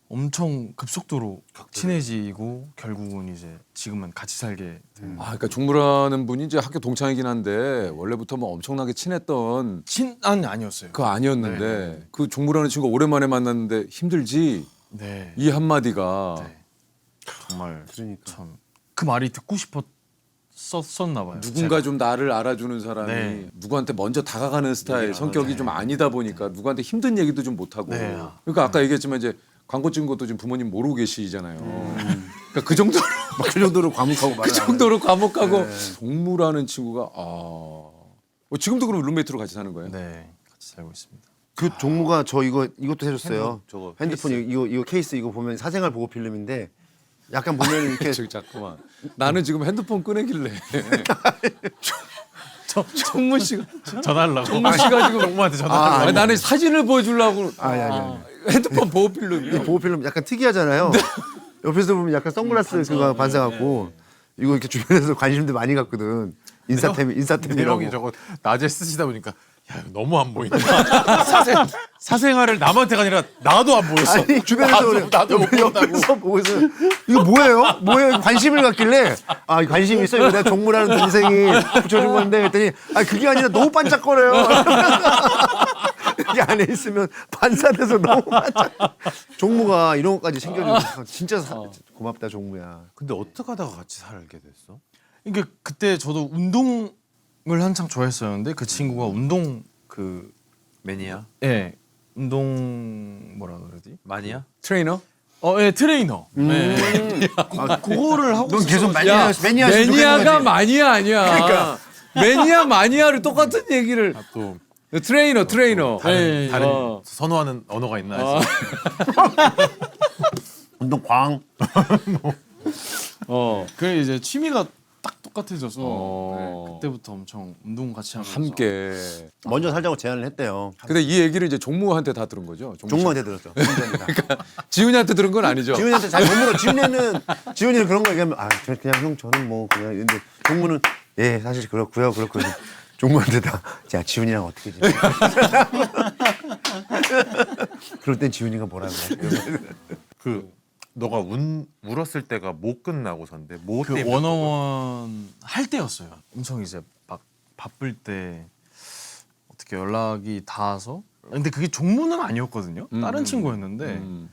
Speaker 6: 엄청 급속도로 친해지고 결국은 이제 지금은 같이 살게 된.
Speaker 1: 아, 그러니까 종무라는 분이 이제 학교 동창이긴 한데 원래부터 뭐 엄청나게 친했던
Speaker 6: 친한 아니었어요.
Speaker 1: 그 아니었는데 그 종무라는 친구 오랜만에 만났는데 힘들지
Speaker 6: 네.
Speaker 1: 이 한마디가
Speaker 6: 네. 정말
Speaker 2: 그러니까.
Speaker 6: 참 그 말이 듣고 싶었었나 봐요.
Speaker 1: 누군가 좀 나를 알아주는 사람이
Speaker 6: 네.
Speaker 1: 누구한테 먼저 다가가는 스타일 성격이 좀 아니다 보니까 누구한테 힘든 얘기도 좀 못하고
Speaker 6: 네.
Speaker 1: 그러니까 아까 얘기했지만 이제 광고 찍은 것도 지금 부모님 모르고 계시잖아요. 그러니까 그 정도로
Speaker 2: 그 정도로 과묵하고
Speaker 1: 그 정도로 과묵하고 종무라는 친구가 지금도 그럼 룸메이트로 같이 사는 거예요?
Speaker 6: 네, 같이 살고 있습니다.
Speaker 2: 그 종무가 저 이것도 해줬어요.
Speaker 3: 저거
Speaker 2: 핸드폰 이거 케이스 이거 보면 사생활 보호 필름인데 약간 보면 이렇게
Speaker 1: 저기 잠깐만. 나는 지금 핸드폰 꺼내길래 정문 씨가
Speaker 6: 전화하려고.
Speaker 1: 정문 씨가 지금
Speaker 6: 정모한테 전화하려고.
Speaker 1: 아니, 나는 사진을 보여주려고
Speaker 2: 아니.
Speaker 1: 핸드폰 보호 필름이요.
Speaker 2: 이 보호 필름 약간 특이하잖아요. 옆에서 보면 약간 선글라스 그거 반사갖고 이거 이렇게 주변에서 관심도 많이 갖거든. 인사템이라고.
Speaker 3: 형이 저거 낮에 쓰시다 보니까 야 이거 너무 안 보인다. 사생활을 남한테가 아니라 나도 안 보였어.
Speaker 2: 아니 주변에서 그래.
Speaker 3: 나도 못 본다고.
Speaker 2: 옆에서 보고 있어. 이거 뭐예요? 뭐예요? 관심을 갖길래 아 관심 있어. 이거 내가 종무라는 동생이 붙여준 건데 그랬더니 아 그게 아니라 너무 반짝거려요. 이게 안에 있으면 반사돼서 너무 반짝. 종무가 이런 것까지 챙겨주고 진짜 고맙다 종무야.
Speaker 3: 근데 어떻게 하다가 같이 살게 됐어?
Speaker 6: 그러니까 그때 저도 운동을 한창 좋아했었는데 그 친구가 운동 그
Speaker 3: 매니아?
Speaker 6: 예, 운동 뭐라 그러지?
Speaker 3: 마니아?
Speaker 1: 트레이너?
Speaker 6: 예, 트레이너. 네. 그거를 하고
Speaker 2: 넌 계속
Speaker 6: 있었어요.
Speaker 1: 매니아가 마니아 아니야.
Speaker 2: 그러니까.
Speaker 1: 매니아 마니아를 똑같은 얘기를
Speaker 3: 또
Speaker 1: 트레이너.
Speaker 6: 네.
Speaker 3: 다른
Speaker 1: 어.
Speaker 3: 선호하는 언어가 있나 해서.
Speaker 2: 운동 광.
Speaker 6: 그래 이제 취미가 딱 똑같아져서
Speaker 1: 어.
Speaker 6: 네, 그때부터 엄청 운동 같이 하면서
Speaker 1: 함께.
Speaker 2: 먼저 살자고 제안을 했대요.
Speaker 1: 근데 이 얘기를 이제 종무한테 다 들은 거죠? 종무 씨?
Speaker 2: 종무한테 들었죠.
Speaker 1: 지훈이한테 들은 건 아니죠?
Speaker 2: 지훈이한테 잘 못 물어. 지훈이는 그런 거 얘기하면 그냥 형 저는 뭐 그냥 근데 종무는 예 사실 그렇고요. 종무한테 다 자 지훈이랑 어떻게 지내? 그럴 땐 지훈이가 뭐라고 해?
Speaker 3: 그 너가 울었을 때가 뭐 끝나고선데 뭐
Speaker 6: 그
Speaker 3: 때문에
Speaker 6: 원어원 할 때였어요. 엄청 이제 막 바쁠 때 어떻게 연락이 닿아서 근데 그게 종무는 아니었거든요. 다른 친구였는데
Speaker 1: 음.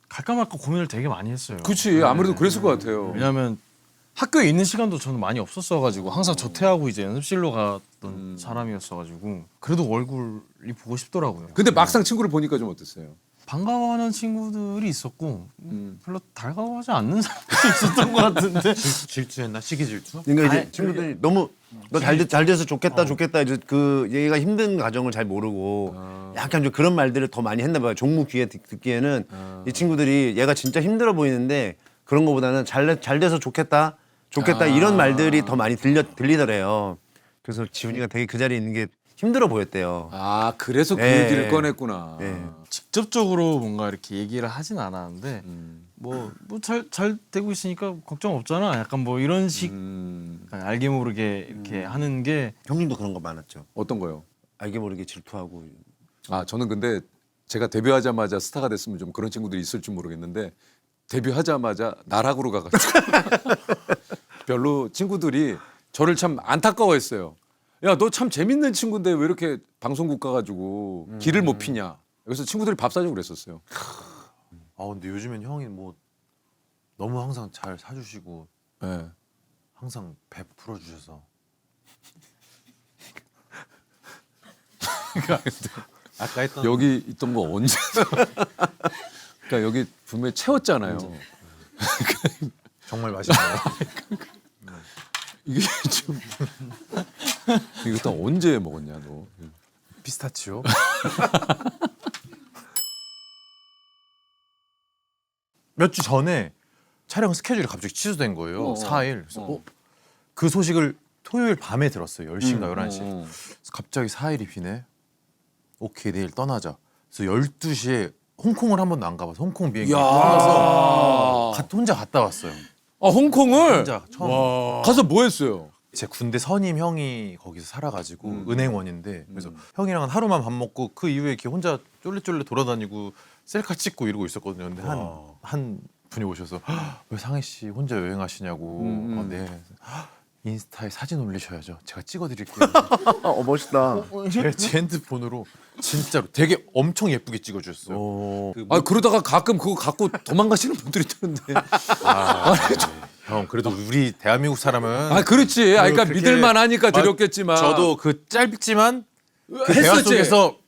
Speaker 6: 갈까 말까 고민을 되게 많이 했어요.
Speaker 1: 그치 아무래도 그랬을 것 같아요.
Speaker 6: 왜냐하면 학교에 있는 시간도 저는 많이 없었어가지고 항상 조퇴하고 이제 연습실로 갔던 사람이었어가지고 그래도 얼굴이 보고 싶더라고요.
Speaker 1: 근데 막상 친구를 보니까 좀 어땠어요?
Speaker 6: 반가워하는 친구들이 있었고 별로 달가워하지 않는 사람들이 있었던 것 같은데
Speaker 3: 질투했나? 시기 질투?
Speaker 2: 그러니까 이제 친구들이 너무 너 잘 돼서 좋겠다 이제 그 얘가 힘든 과정을 잘 모르고 약간 좀 그런 말들을 더 많이 했나 봐요. 종무 귀에 듣기에는 이 친구들이 얘가 진짜 힘들어 보이는데 그런 거보다는 잘 돼서 좋겠다 이런 말들이 더 많이 들리더래요. 그래서 지훈이가 되게 그 자리에 있는 게 힘들어 보였대요.
Speaker 1: 아 그래서 그
Speaker 2: 예.
Speaker 1: 얘기를 꺼냈구나.
Speaker 2: 예.
Speaker 6: 직접적으로 뭔가 이렇게 얘기를 하진 않았는데 뭐 잘 되고 있으니까 걱정 없잖아. 약간 뭐 이런 식 약간 알게 모르게 이렇게 하는 게
Speaker 2: 형님도 그런 거 많았죠.
Speaker 1: 어떤 거요?
Speaker 2: 알게 모르게 질투하고
Speaker 1: 아 저는 근데 제가 데뷔하자마자 스타가 됐으면 좀 그런 친구들이 있을지 모르겠는데 데뷔하자마자 나락으로 가가지고 별로 친구들이 저를 참 안타까워했어요. 야 너 참 재밌는 친구인데 왜 이렇게 방송국 가가지고 길을 못 피냐. 그래서 친구들이 밥 사주고 그랬었어요.
Speaker 3: 아 근데 요즘엔 형이 뭐 너무 항상 잘 사주시고
Speaker 1: 네.
Speaker 3: 항상 배 풀어주셔서 아까 했던
Speaker 1: 여기 있던 거 언제? 그러니까 여기 분명히 채웠잖아요.
Speaker 3: 정말 맛있네요.
Speaker 1: 이게 좀 이거 또 언제 먹었냐 너?
Speaker 3: 피스타치오. 몇 주 전에 촬영 스케줄이 갑자기 취소된 거예요. 4일. 그래서 그 소식을 토요일 밤에 들었어요. 10시인가 11시. 그래서 갑자기 4일이 비네. 오케이 내일 떠나자. 그래서 12시에 홍콩을 한 번도 안 가봐서 홍콩 비행기 타서 혼자 갔다 왔어요.
Speaker 1: 아 홍콩을
Speaker 3: 혼자 처음.
Speaker 1: 가서 뭐 했어요?
Speaker 3: 제 군대 선임 형이 거기서 살아가지고 은행원인데 그래서 형이랑 하루만 밥 먹고 그 이후에 이렇게 혼자 쫄래쫄래 돌아다니고 셀카 찍고 이러고 있었거든요. 근데 한 분이 오셔서 왜 상해 씨 혼자 여행하시냐고. 네. 인스타에 사진 올리셔야죠. 제가 찍어드릴게요.
Speaker 2: 멋있다.
Speaker 3: 제 핸드폰으로 진짜로 되게 엄청 예쁘게 찍어주셨어요.
Speaker 1: 아 그러다가 가끔 그거 갖고 도망가시는 분들이 있던데.
Speaker 3: 형 그래도 우리 대한민국 사람은
Speaker 1: 아 그렇지. 아 그러니까
Speaker 3: 그렇게-
Speaker 1: 믿을만하니까 드렸겠지만.
Speaker 3: 저도 그 짧지만 그 대화
Speaker 1: 했었지.
Speaker 3: 속에서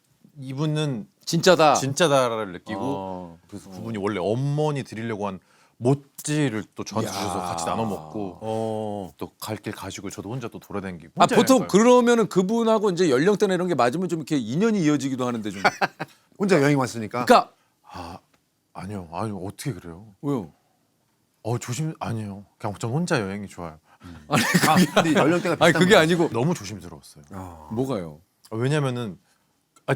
Speaker 3: 이분은
Speaker 1: 진짜다.
Speaker 3: 진짜다를 느끼고
Speaker 1: 어.
Speaker 3: 그래서 그분이 원래 어머니 드리려고 한 모찌를 또 저한테 주셔서 같이 나눠 먹고 또 갈 길 가시고 저도 혼자 또 돌아다니고.
Speaker 1: 아
Speaker 3: 혼자
Speaker 1: 보통
Speaker 3: 여행 가요.
Speaker 1: 그러면은 그분하고 이제 연령대나 이런 게 맞으면 좀 이렇게 인연이 이어지기도 하는데 좀.
Speaker 2: 혼자 여행 왔으니까.
Speaker 1: 그러니까
Speaker 3: 아니요 어떻게 그래요?
Speaker 1: 왜요?
Speaker 3: 조심 아니에요. 그냥 전 혼자 여행이 좋아요.
Speaker 2: 근데 연령대가
Speaker 1: 아니
Speaker 2: 비슷한
Speaker 1: 그게
Speaker 2: 거야.
Speaker 1: 아니고
Speaker 3: 너무 조심스러웠어요.
Speaker 1: 뭐가요?
Speaker 3: 왜냐면은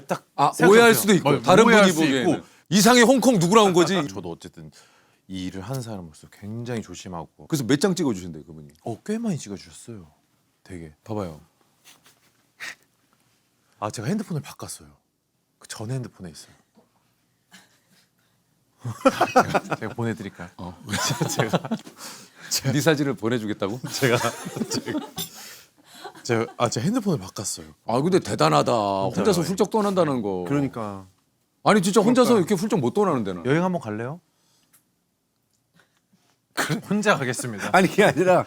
Speaker 3: 딱
Speaker 1: 오해할 수도 있고 다른
Speaker 3: 오해할
Speaker 1: 분이
Speaker 3: 수
Speaker 1: 보기에는
Speaker 3: 있고.
Speaker 1: 이상의 홍콩 누구라 온 거지.
Speaker 3: 저도 어쨌든 이 일을 하는 사람으로서 굉장히 조심하고
Speaker 1: 그래서 몇 장 찍어주신대요 그분이.
Speaker 3: 꽤 많이 찍어주셨어요. 되게.
Speaker 1: 봐봐요.
Speaker 3: 제가 핸드폰을 바꿨어요. 그 전 핸드폰에 있어요. 제가 보내드릴까요?
Speaker 1: 네 사진을 보내주겠다고?
Speaker 3: 제가 핸드폰을 바꿨어요.
Speaker 1: 아 근데 대단하다. 혼자서 훌쩍 떠난다는 거.
Speaker 2: 그러니까.
Speaker 1: 아니 진짜 혼자서 이렇게 훌쩍 못 떠나는데 나.
Speaker 3: 여행 한번 갈래요? 혼자 가겠습니다.
Speaker 2: 아니 그게 아니라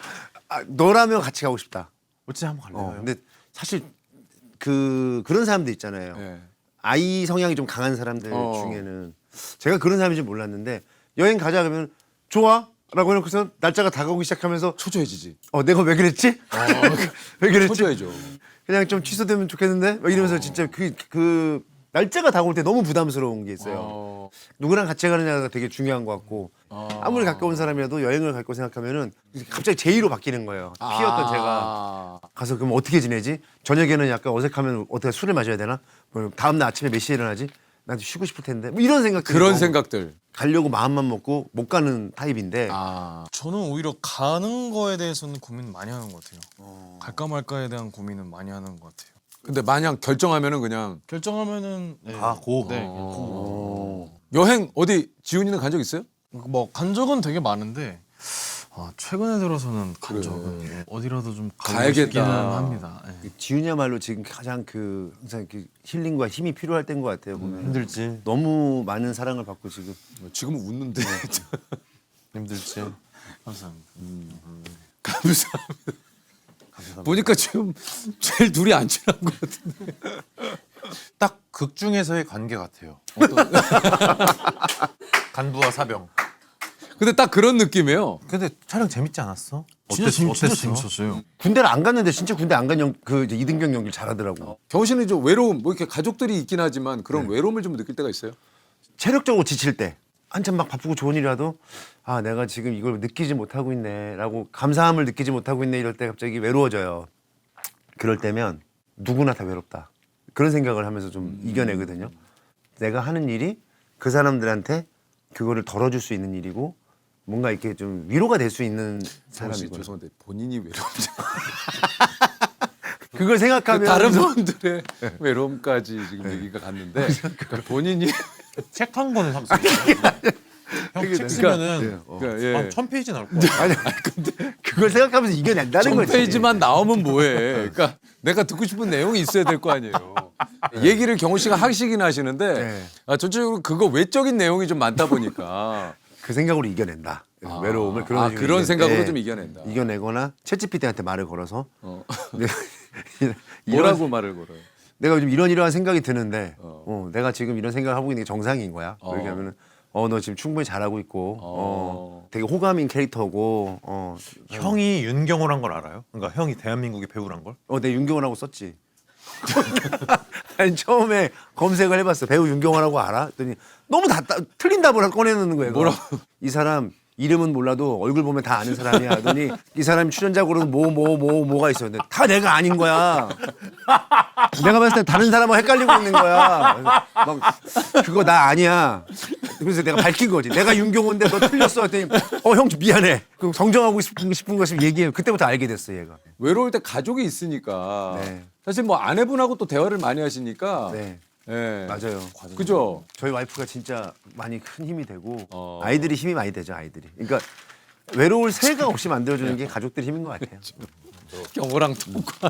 Speaker 2: 너라면 같이 가고 싶다.
Speaker 3: 어찌 한번 갈래요?
Speaker 2: 근데 사실 그런 사람들 있잖아요.
Speaker 1: 예.
Speaker 2: 아이 성향이 좀 강한 사람들
Speaker 1: 어.
Speaker 2: 중에는 제가 그런 사람인지 몰랐는데 여행 가자 그러면 좋아라고 해놓고서 날짜가 다가오기 시작하면서
Speaker 1: 초조해지지.
Speaker 2: 내가 왜 그랬지? 왜 그랬지?
Speaker 1: 초조해져.
Speaker 2: 그냥 좀 취소되면 좋겠는데 막 이러면서 진짜 그 날짜가 다가올 때 너무 부담스러운 게 있어요.
Speaker 1: 어.
Speaker 2: 누구랑 같이 가느냐가 되게 중요한 것 같고 아무리 가까운 사람이라도 여행을 갈 거 생각하면은 갑자기 제의로 바뀌는 거예요. 피었던 제가 가서 그럼 어떻게 지내지? 저녁에는 약간 어색하면 어떻게 술을 마셔야 되나? 뭐 다음 날 아침에 몇 시에 일어나지? 나한테 쉬고 싶을 텐데 뭐 이런 생각들
Speaker 1: 그런 생각들.
Speaker 2: 가려고 마음만 먹고 못 가는 타입인데
Speaker 1: 아.
Speaker 6: 저는 오히려 가는 거에 대해서는 고민 많이 하는 것 같아요. 갈까 말까에 대한 고민은 많이 하는 것 같아요.
Speaker 1: 근데 마냥 결정하면은 그냥
Speaker 6: 결정하면은 네.
Speaker 3: 가고.
Speaker 6: 네.
Speaker 1: 여행 어디 지훈이는 간 적 있어요?
Speaker 6: 뭐 간 적은 되게 많은데 최근에 들어서는 간 적은 어디라도 좀 가고
Speaker 1: 가야겠다.
Speaker 6: 싶기는 합니다. 네.
Speaker 2: 지훈이야말로 지금 가장 항상 힐링과 힘이 필요할 때인 것 같아요. 보면
Speaker 3: 힘들지.
Speaker 2: 너무 많은 사랑을 받고 지금
Speaker 1: 지금은 웃는데.
Speaker 3: 힘들지.
Speaker 6: 감사합니다.
Speaker 1: 감사합니다. 보니까 지금 제일 둘이 안 친한 것 같은데.
Speaker 3: 딱 극 중에서의 관계 같아요. 간부와 사병.
Speaker 1: 근데 딱 그런 느낌이에요.
Speaker 3: 근데 촬영 재밌지 않았어?
Speaker 6: 진짜
Speaker 3: 어땠어?
Speaker 6: 재밌었어요.
Speaker 2: 군대를 안 갔는데 진짜 군대 안 간 이제 이등병 연기를 잘하더라고.
Speaker 1: 경호 씨는 좀 외로움, 뭐 이렇게 가족들이 있긴 하지만 그런 외로움을 좀 느낄 때가 있어요?
Speaker 2: 체력적으로 지칠 때 한참 막 바쁘고 좋은 일이라도 내가 지금 이걸 느끼지 못하고 있네라고 감사함을 느끼지 못하고 있네 이럴 때 갑자기 외로워져요. 그럴 때면 누구나 다 외롭다. 그런 생각을 하면서 좀 이겨내거든요. 내가 하는 일이 그 사람들한테 그거를 덜어줄 수 있는 일이고 뭔가 이렇게 좀 위로가 될 수 있는
Speaker 1: 경호 씨
Speaker 2: 사람이고
Speaker 1: 죄송한데 본인이 외로움이죠.
Speaker 2: 그걸 생각하면
Speaker 1: 다른 분들의 외로움까지 지금 얘기가 갔는데 본인이
Speaker 3: 책 한 권을 샀어. 형책 쓰면은
Speaker 1: 그러니까, 예.
Speaker 3: 한 1000페이지 나올 거야.
Speaker 2: 아니 그걸 생각하면서 이겨낸다는 거지.
Speaker 1: 페이지만 나오면 뭐해? 그러니까 내가 듣고 싶은 내용이 있어야 될 거 아니에요. 얘기를 경호 씨가 하시긴 하시는데
Speaker 2: 네.
Speaker 1: 전체적으로 그거 외적인 내용이 좀 많다 보니까
Speaker 2: 그 생각으로 이겨낸다. 외로움을 그런 식으로
Speaker 1: 그런 생각으로
Speaker 2: 네.
Speaker 1: 좀 이겨낸다.
Speaker 2: 이겨내거나 챗GPT한테 말을 걸어서
Speaker 1: 뭐라고 말을 걸어요?
Speaker 2: 내가 요즘 이런 생각이 드는데 내가 지금 이런 생각을 하고 있는 게 정상인 거야. 그렇게 하면은 너 지금 충분히 잘하고 있고 되게 호감인 캐릭터고
Speaker 3: 형이 윤경호란 걸 알아요? 그러니까 형이 대한민국의 배우란 걸?
Speaker 2: 내 윤경호라고 썼지. 아니 처음에 검색을 해봤어. 배우 윤경호라고 알아? 했더니 너무 틀린 답을 꺼내놓는 거예요.
Speaker 1: 뭐라고?
Speaker 2: 이 사람 이름은 몰라도 얼굴 보면 다 아는 사람이야. 하더니 이 사람이 출연작으로는 뭐가 있어. 근데 다 내가 아닌 거야. 내가 봤을 때 다른 사람하고 헷갈리고 있는 거야. 막 그거 나 아니야. 그래서 내가 밝힌 거지. 내가 윤경호인데 너 틀렸어. 했더니 형 미안해. 그럼 정정하고 싶은 것을 얘기해. 그때부터 알게 됐어 얘가.
Speaker 1: 외로울 때 가족이 있으니까
Speaker 2: 네.
Speaker 1: 사실 뭐 아내분하고 또 대화를 많이 하시니까
Speaker 2: 네.
Speaker 1: 예.
Speaker 2: 맞아요.
Speaker 1: 그죠?
Speaker 2: 저희 와이프가 진짜 많이 큰 힘이 되고
Speaker 1: 어.
Speaker 2: 아이들이 힘이 많이 되죠. 아이들이. 그러니까 외로울 새가 없이 만들어주는 게 가족들의 힘인 것 같아요.
Speaker 1: 경호랑 통과.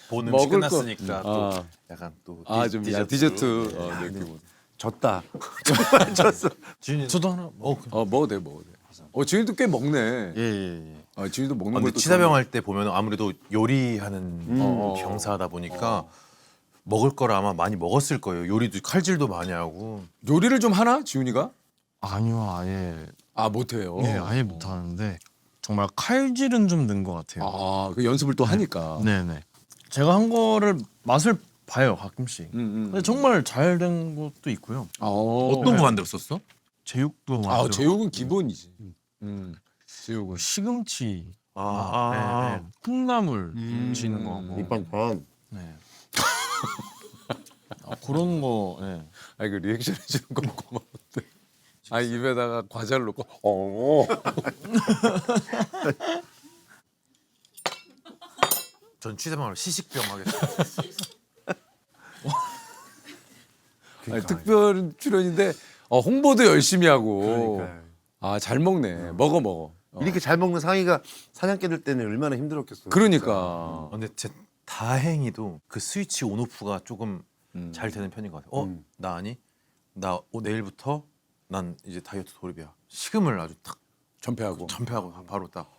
Speaker 3: 본 음식
Speaker 1: 먹을 거.
Speaker 3: 끝났으니까 또
Speaker 1: 아.
Speaker 3: 약간 또
Speaker 1: 좀 디저트 느낌.
Speaker 2: 졌다. 정말 졌어.
Speaker 3: 지훈이
Speaker 6: 저도 하나
Speaker 1: 먹어도 돼, 먹어도 돼. 지훈이도 꽤 먹네.
Speaker 6: 예.
Speaker 1: 지훈이도 먹는
Speaker 3: 근데
Speaker 1: 것도
Speaker 3: 치사병 할 때 보면 아무래도 요리하는 병사다 보니까 먹을 거를 아마 많이 먹었을 거예요. 요리도 칼질도 많이 하고.
Speaker 1: 요리를 좀 하나? 지훈이가?
Speaker 6: 아니요, 아예
Speaker 1: 못해요.
Speaker 6: 아예 못 하는데 정말 칼질은 좀 는 것 같아요.
Speaker 1: 그 연습을 또 하니까.
Speaker 6: 네네. 제가 한 거를 맛을 봐요 가끔씩. 근데 정말 잘 된 것도 있고요.
Speaker 3: 어떤 거 만들었었어?
Speaker 6: 제육도
Speaker 1: 제육은 기본이지. 제육은.
Speaker 6: 시금치, 네. 콩나물 지는 거, 뭐.
Speaker 2: 밑반찬.
Speaker 6: 네. 그런 거. 네.
Speaker 1: 그 리액션 해주는 건 고마운데. 입에다가 과자를 넣고.
Speaker 3: 전 취사병을 시식병 하겠습니다.
Speaker 1: 특별 출연인데 홍보도 열심히 하고.
Speaker 2: 그러니까요.
Speaker 1: 잘 먹네. 먹어.
Speaker 2: 이렇게 잘 먹는 상희가 사냥개들 때는 얼마나 힘들었겠어.
Speaker 1: 그러니까.
Speaker 3: 근데 제 다행히도 그 스위치 온오프가 조금 잘 되는 편인 것 같아요. 나 아니? 나 내일부터 난 이제 다이어트 돌입이야. 식음을 아주 탁
Speaker 1: 전폐하고.
Speaker 3: 바로 딱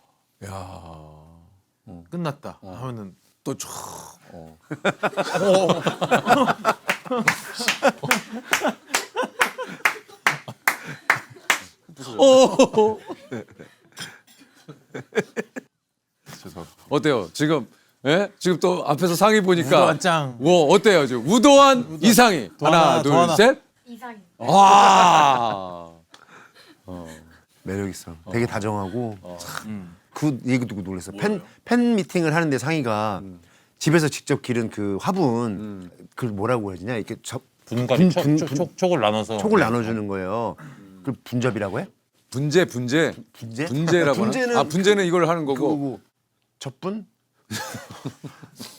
Speaker 1: 야.
Speaker 3: 끝났다 하면은
Speaker 1: 또 쫙.
Speaker 3: 죄송합니다.
Speaker 1: 어때요? 지금 예? 지금 또 앞에서 상의 보니까
Speaker 3: 우도한 짱.
Speaker 1: 뭐 어때요? 지금 우도한 이상희. 하나, 둘,
Speaker 3: 도하나.
Speaker 1: 셋.
Speaker 4: 이상입니다.
Speaker 1: 와.
Speaker 2: 매력 있어. 되게 다정하고.
Speaker 6: 음.
Speaker 2: 그 얘기 듣고 놀랐어. 팬 미팅을 하는데 상희가 집에서 직접 기른 그 화분 그걸 뭐라고 해야 되냐? 이렇게
Speaker 3: 분갈이
Speaker 2: 분-
Speaker 3: 촉을 나눠서
Speaker 2: 촉을 나눠주는 거예요. 그 분접이라고 해?
Speaker 1: 분재.
Speaker 2: 분재?
Speaker 1: 분재라고 하나?
Speaker 2: 분재는
Speaker 1: 아, 분재는 이걸 하는 거고.
Speaker 2: 그거고 접분?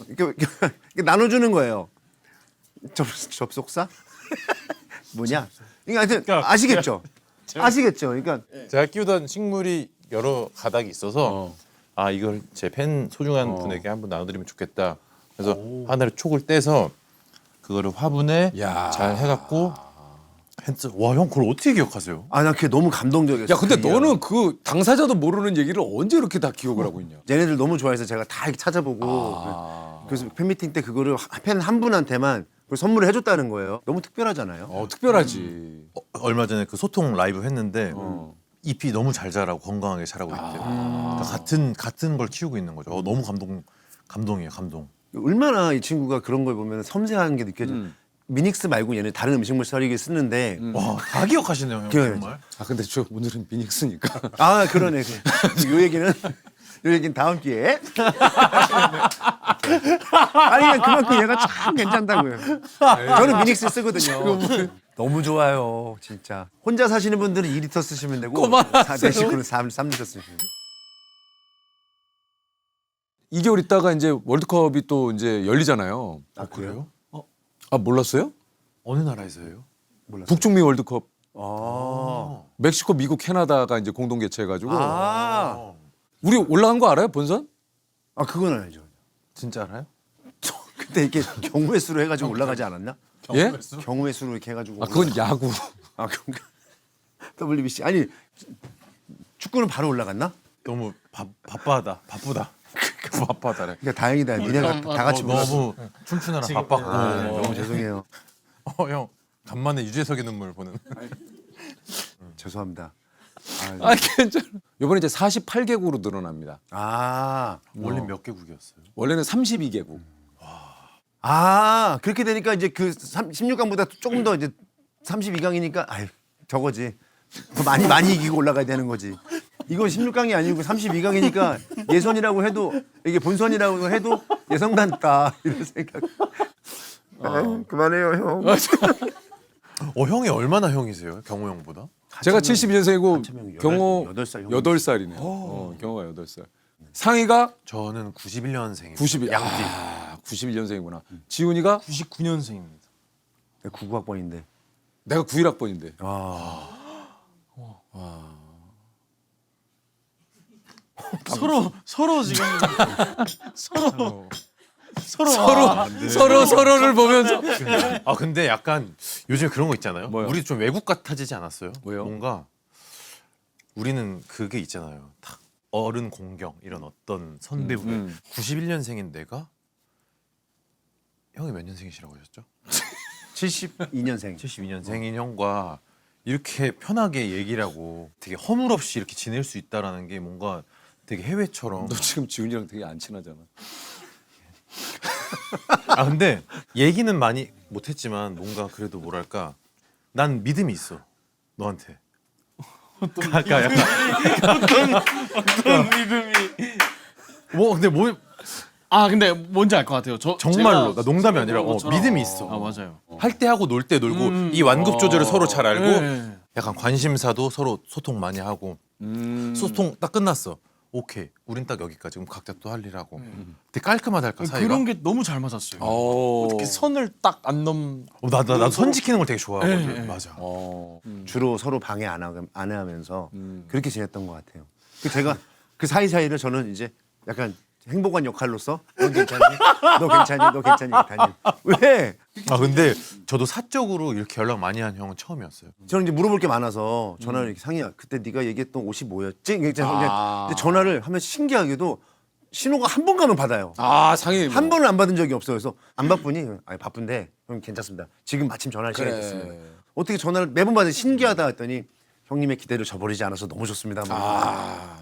Speaker 2: 이렇게 나눠주는 거예요. 접속사? 뭐냐? 그러니까 하여튼 아시겠죠? 아시겠죠? 그러니까
Speaker 3: 제가 키우던 식물이 여러 가닥이 있어서 아 이걸 제 팬 소중한 분에게 한번 나눠드리면 좋겠다. 그래서 하나를 촉을 떼서 그거를 화분에
Speaker 1: 야.
Speaker 3: 잘 해갖고 했죠. 와 형 그걸 어떻게 기억하세요?
Speaker 2: 나 그게 너무 감동적이었어.
Speaker 1: 야, 근데
Speaker 2: 그
Speaker 1: 너는
Speaker 2: 얘기가.
Speaker 1: 그 당사자도 모르는 얘기를 언제 이렇게 다 기억을 하고 있냐?
Speaker 2: 얘네들 너무 좋아해서 제가 다 이렇게 찾아보고 그래서 팬미팅 때 그거를 팬 한 분한테만 그걸 선물을 해줬다는 거예요. 너무 특별하잖아요.
Speaker 1: 특별하지.
Speaker 3: 얼마 전에 그 소통 라이브 했는데 잎이 너무 잘 자라고 건강하게 자라고 있대요. 그러니까 같은 걸 키우고 있는 거죠. 너무 감동이에요, 감동.
Speaker 2: 얼마나 이 친구가 그런 걸 보면 섬세한 게 느껴져. 미닉스 말고 얘는 다른 음식물 썰이기 쓰는데
Speaker 3: 와 다 기억하시네요, 형
Speaker 2: 기억해요.
Speaker 3: 정말.
Speaker 1: 아, 근데 저 오늘은 미닉스니까.
Speaker 2: 그러네. 요 얘기는 다음 기회에. 아니 그만큼 얘가 참 괜찮다고요. 저는 미닉스 쓰거든요. 너무 좋아요, 진짜. 혼자 사시는 분들은 2리터 쓰시면 되고 내 식구는 3리터 쓰시면 돼요.
Speaker 1: 2개월 있다가 이제 월드컵이 또 이제 열리잖아요.
Speaker 2: 그래요?
Speaker 1: 아, 몰랐어요?
Speaker 3: 어느 나라에서요?
Speaker 1: 북중미 월드컵.
Speaker 2: 아.
Speaker 1: 멕시코, 미국, 캐나다가 이제 공동 개최해가지고 우리 올라간 거 알아요, 본선?
Speaker 2: 그건 알죠.
Speaker 3: 진짜 알아요?
Speaker 2: 그때 이렇게 경우의 수로 해가지고 올라가지 않았나?
Speaker 1: 예?
Speaker 2: 경우의 수로 이렇게 해가지고.
Speaker 1: 아, 그건 야구.
Speaker 2: 그런가? WBC 아니 축구는 바로 올라갔나?
Speaker 3: 너무 바쁘다. 바빠다래.
Speaker 2: 그러니까 다행이다. 니네가 다 같이 몰랐어.
Speaker 3: 너무 춤추느라 바빴고.
Speaker 2: 너무 죄송해요.
Speaker 3: 형 간만에 유재석의 눈물 보는.
Speaker 2: 죄송합니다.
Speaker 1: 아, 괜찮아. 이번에 이제 48개국으로 늘어납니다.
Speaker 3: 원래 몇 개국이었어요?
Speaker 1: 원래는 32개국.
Speaker 2: 그렇게 되니까 이제 그 16강보다 조금 더 이제 32강이니까 저거지. 더 많이 이기고 올라가야 되는 거지. 이건 16강이 아니고 32강이니까 예선이라고 해도 이게 본선이라고 해도 예선만 다 이런 생각. 그만해요, 형.
Speaker 3: 형이 얼마나 형이세요? 경호 형보다?
Speaker 1: 제가 72년생이고
Speaker 2: 한참형
Speaker 1: 경호
Speaker 2: 8살 형.
Speaker 1: 8살이네요. 경호가 8살. 상희가
Speaker 3: 저는 91년생이에요.
Speaker 1: 91. 91년생이구나. 지훈이가
Speaker 6: 99년생입니다.
Speaker 2: 99학번인데.
Speaker 1: 내가 91학번인데.
Speaker 6: 서로 지금
Speaker 1: 서로를 보면서
Speaker 3: 근데 약간 요즘 그런 거 있잖아요.
Speaker 1: 뭐요?
Speaker 3: 우리 좀 외국 같아지지 않았어요?
Speaker 1: 뭐요?
Speaker 3: 뭔가 우리는 그게 있잖아요. 딱 어른 공경 이런 어떤 선배분. 91년생인 내가 형이 몇 년생이시라고 하셨죠?
Speaker 2: 72년생.
Speaker 3: 72년생인 형과 이렇게 편하게 얘기를 하고 되게 허물없이 이렇게 지낼 수 있다라는 게 뭔가 되게 해외처럼.
Speaker 1: 너 지금 지훈이랑 되게 안 친하잖아.
Speaker 3: 근데 얘기는 많이 못했지만 뭔가 그래도 뭐랄까 난 믿음이 있어 너한테. 약간
Speaker 6: 어떤 믿음이. 근데 뭔지 알 것 같아요.
Speaker 3: 정말로 나 농담이 아니라
Speaker 6: 것처럼.
Speaker 3: 믿음이 있어.
Speaker 6: 맞아요.
Speaker 3: 할 때 하고 놀 때 놀고 이 완급 조절을 서로 잘 알고
Speaker 6: 네.
Speaker 3: 약간 관심사도 서로 소통 많이 하고 소통 딱 끝났어. 오케이 우린 딱 여기까지 그럼 각자 또 할 일 하고 되게 깔끔하달까 사이가.
Speaker 6: 그런 게 너무 잘 맞았어요. 어떻게 선을 딱 안 넘.
Speaker 3: 나도 선 지키는 걸 되게 좋아하거든.
Speaker 6: 네.
Speaker 3: 맞아.
Speaker 2: 주로 서로 방해 안 하면서 그렇게 지냈던 것 같아요. 제가 그 사이사이를 저는 이제 약간 행복한 역할로서 너 괜찮니? 너 괜찮니? 너 괜찮니? 다니. 왜?
Speaker 3: 근데 저도 사적으로 이렇게 연락 많이 한 형은 처음이었어요.
Speaker 2: 저는 이제 물어볼 게 많아서 전화를 이렇게 상희야 그때 네가 얘기했던 옷이 뭐였지? 근데 전화를 하면 신기하게도 신호가 한 번 가면 받아요.
Speaker 1: 상희
Speaker 2: 한 번을 안 받은 적이 없어요. 그래서 안 바쁘니? 아니 바쁜데 형 괜찮습니다. 지금 마침 전화할 시간이 됐습니다. 어떻게 전화를 매번 받으니 신기하다 했더니 형님의 기대를 저버리지 않아서 너무 좋습니다.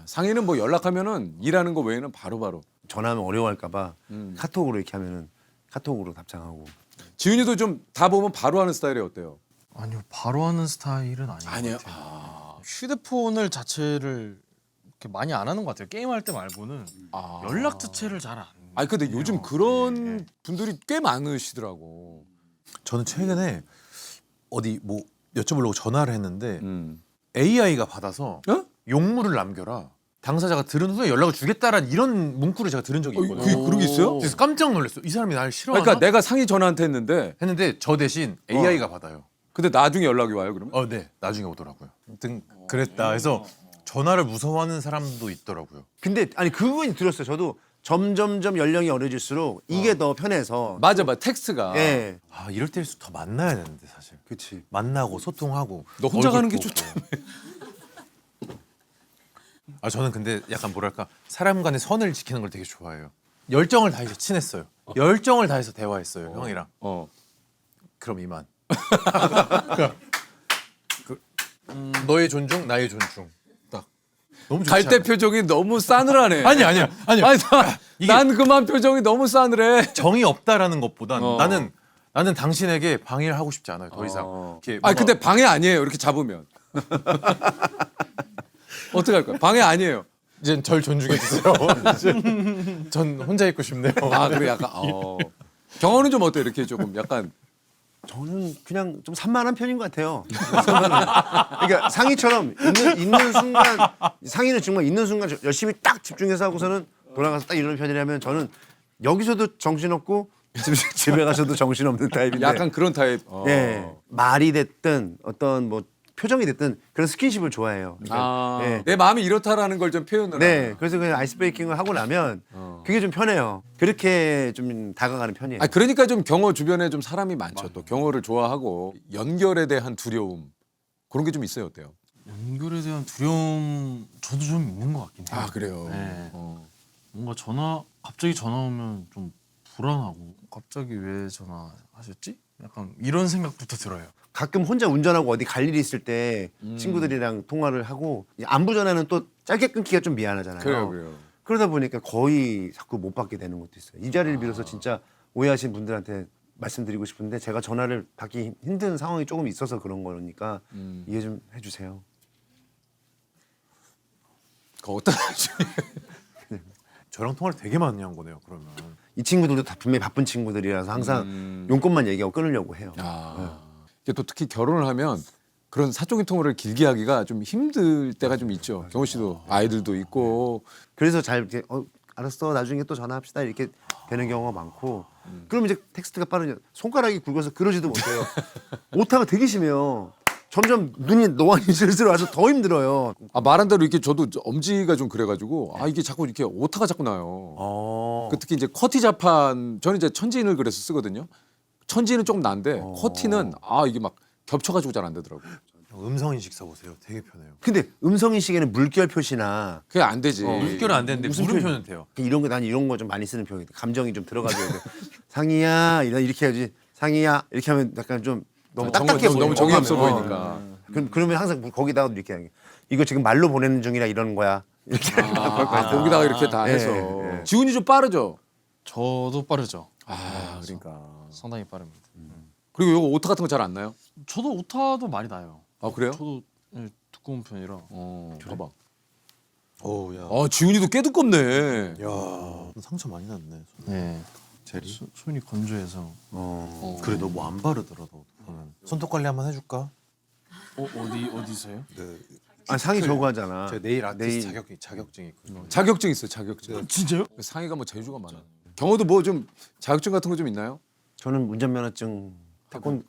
Speaker 1: 상희는 뭐 연락하면은 일하는 거 외에는 바로바로.
Speaker 2: 전화하면 어려워할까봐 카톡으로 이렇게 하면은 카톡으로 답장하고.
Speaker 1: 지훈이도 좀 다 보면 바로 하는 스타일이 어때요?
Speaker 6: 아니요, 바로 하는 스타일은 아닌
Speaker 1: 아니에요.
Speaker 6: 것 같아요. 휴대폰을 자체를 이렇게 많이 안 하는 것 같아요. 게임할 때 말고는 연락 자체를 잘 안.
Speaker 1: 아니 근데 요즘 그런 분들이 꽤 많으시더라고.
Speaker 3: 저는 최근에 어디 뭐 여쭤보려고 전화를 했는데
Speaker 1: 음.
Speaker 3: AI가 받아서
Speaker 1: 어?
Speaker 3: 용물을 남겨라. 당사자가 들은 후에 연락을 주겠다라는 이런 문구를 제가 들은 적이 있거든요.
Speaker 1: 그게 그런 게 있어요?
Speaker 3: 그래서 깜짝 놀랐어요. 이 사람이 날 싫어하나?
Speaker 1: 그러니까 내가 상희 전화한테 했는데
Speaker 3: 했는데 저 대신 AI가 받아요.
Speaker 1: 근데 나중에 연락이 와요 그러면?
Speaker 3: 네. 나중에 오더라고요. 아무튼 그랬다. 그래서 전화를 무서워하는 사람도 있더라고요.
Speaker 2: 근데 아니 그건 들었어요. 저도 점점점 연령이 어려질수록 이게 더 편해서.
Speaker 1: 맞아 텍스트가.
Speaker 2: 예.
Speaker 3: 아 이럴 때일수록 더 만나야 되는데 사실.
Speaker 2: 그렇지.
Speaker 3: 만나고 소통하고.
Speaker 1: 너 혼자
Speaker 3: 얼굴
Speaker 1: 가는 게
Speaker 3: 보고.
Speaker 1: 좋다며.
Speaker 3: 아 저는 근데 약간 뭐랄까 사람 간의 선을 지키는 걸 되게 좋아해요. 열정을 다해서 친했어요. 열정을 다해서 대화했어요 형이랑. 그럼 이만. 너의 존중, 나의 존중. 딱. 너무 좋지
Speaker 1: 갈 때
Speaker 3: 않아요?
Speaker 1: 표정이 너무 싸늘하네.
Speaker 3: 아니야.
Speaker 1: 아니 난 그만 표정이 너무 싸늘해.
Speaker 3: 정이 없다라는 것보단
Speaker 1: 어.
Speaker 3: 나는 당신에게 방해를 하고 싶지 않아요. 더 이상. 이렇게
Speaker 1: 아니
Speaker 3: 뭔가-
Speaker 1: 근데 방해 아니에요. 이렇게 잡으면. 어떻게 할 거야? 방해 아니에요.
Speaker 3: 이젠 절 존중해 주세요. 전 혼자 있고 싶네요.
Speaker 1: 아 그래 약간. 경호는 좀 어때? 이렇게 조금 약간.
Speaker 2: 저는 그냥 좀 산만한 편인 것 같아요. 그러니까 상희처럼 있는 순간 상희는 정말 있는 순간 열심히 딱 집중해서 하고서는 돌아가서 딱 이러는 편이라면 저는 여기서도 정신없고 집에 가서도 정신없는 타입인데.
Speaker 1: 약간 그런 타입.
Speaker 2: 예. 말이 됐든 어떤 뭐 표정이 됐든 그런 스킨십을 좋아해요. 그러니까, 예.
Speaker 1: 내 마음이 이렇다라는 걸 좀 표현을.
Speaker 2: 네,
Speaker 1: 하는.
Speaker 2: 그래서 그냥 아이스 브레이킹을 하고 나면 그게 좀 편해요. 그렇게 좀 다가가는 편이에요.
Speaker 1: 아 그러니까 좀 경호 주변에 좀 사람이 많죠. 또 경호를 좋아하고 연결에 대한 두려움 그런 게 좀 있어요. 어때요?
Speaker 6: 연결에 대한 두려움 저도 좀 있는 것 같긴 해요.
Speaker 1: 아 그래요.
Speaker 6: 네. 뭔가 갑자기 전화 오면 좀 불안하고 갑자기 왜 전화하셨지? 약간 이런 생각부터 들어요.
Speaker 2: 가끔 혼자 운전하고 어디 갈 일이 있을 때 친구들이랑 통화를 하고 이제 안부 전화는 또 짧게 끊기가 좀 미안하잖아요.
Speaker 1: 그래요.
Speaker 2: 그러다 보니까 거의 자꾸 못 받게 되는 것도 있어요. 이 자리를 빌어서 진짜 오해하신 분들한테 말씀드리고 싶은데 제가 전화를 받기 힘든 상황이 조금 있어서 그런 거니까 이해 좀 해주세요.
Speaker 1: 그 어떤
Speaker 3: 저랑 통화를 되게 많이 한 거네요. 그러면.
Speaker 2: 이 친구들도 다 분명히 바쁜 친구들이라서 항상 용건만 얘기하고 끊으려고 해요.
Speaker 1: 이게 또 특히 결혼을 하면 그런 사적인 통화를 길게 하기가 좀 힘들 때가 좀 있죠. 경호 씨도 아이들도 있고.
Speaker 2: 그래서 잘 이렇게 알았어 나중에 또 전화합시다 이렇게 되는 경우가 많고 그럼 이제 텍스트가 빠르냐 손가락이 굵어서 그러지도 못해요. 오타가 되게 심해요. 점점 눈이 노안이 슬슬 와서 더 힘들어요.
Speaker 1: 말한 대로 이렇게 저도 엄지가 좀 그래가지고 이게 자꾸 이렇게 오타가 자꾸 나요. 그 특히 이제 커티 자판 저는 이제 천지인을 그래서 쓰거든요. 천지인은 조금 난데 커티는 이게 막 겹쳐가지고 잘 안 되더라고요.
Speaker 3: 음성 인식 써보세요. 되게 편해요.
Speaker 2: 근데 음성인식에는 물결 표시나
Speaker 1: 그게 안 되지.
Speaker 3: 물결은 안 되는데
Speaker 2: 무슨
Speaker 3: 물음표는 돼요.
Speaker 2: 이런 거 난 이런 거 좀 많이 쓰는 편이에요. 감정이 좀 들어가줘야 돼. 상희야 이렇게 해야지. 상희야 이렇게 하면 약간 좀 너무 딱딱해 보여.
Speaker 1: 너무 정이 없어
Speaker 2: 어감이.
Speaker 1: 보이니까.
Speaker 2: 그러면 항상 거기다가 이렇게 하는 게 이거 지금 말로 보내는 중이라 이러는 거야. 이렇게
Speaker 1: 거기다가 이렇게 다
Speaker 2: 예,
Speaker 1: 해서.
Speaker 2: 예.
Speaker 1: 지훈이 좀 빠르죠.
Speaker 6: 저도 빠르죠.
Speaker 1: 그러니까.
Speaker 6: 상당히 빠릅니다.
Speaker 1: 그리고 이거 오타 같은 거 잘 안 나요?
Speaker 6: 저도 오타도 많이 나요.
Speaker 1: 아 그래요?
Speaker 6: 저도 두꺼운 편이라.
Speaker 1: 봐봐.
Speaker 3: 야.
Speaker 1: 지훈이도 꽤 두껍네.
Speaker 3: 야. 상처 많이 났네.
Speaker 6: 네.
Speaker 3: 제리.
Speaker 6: 손이 건조해서.
Speaker 3: 그래 너 뭐 안 바르더라 너. 손톱 관리 한번 해줄까?
Speaker 6: 어디서요?
Speaker 3: 네.
Speaker 2: 아 상희 저거 하잖아.
Speaker 3: 제가 네일 아티스트
Speaker 2: 네일.
Speaker 3: 자격증이 있거든요.
Speaker 1: 자격증 있어 자격증.
Speaker 6: 진짜요?
Speaker 1: 상희가 뭐 재주가 많아. 경호도 뭐 좀 자격증 같은 거 좀 있나요?
Speaker 2: 저는 운전면허증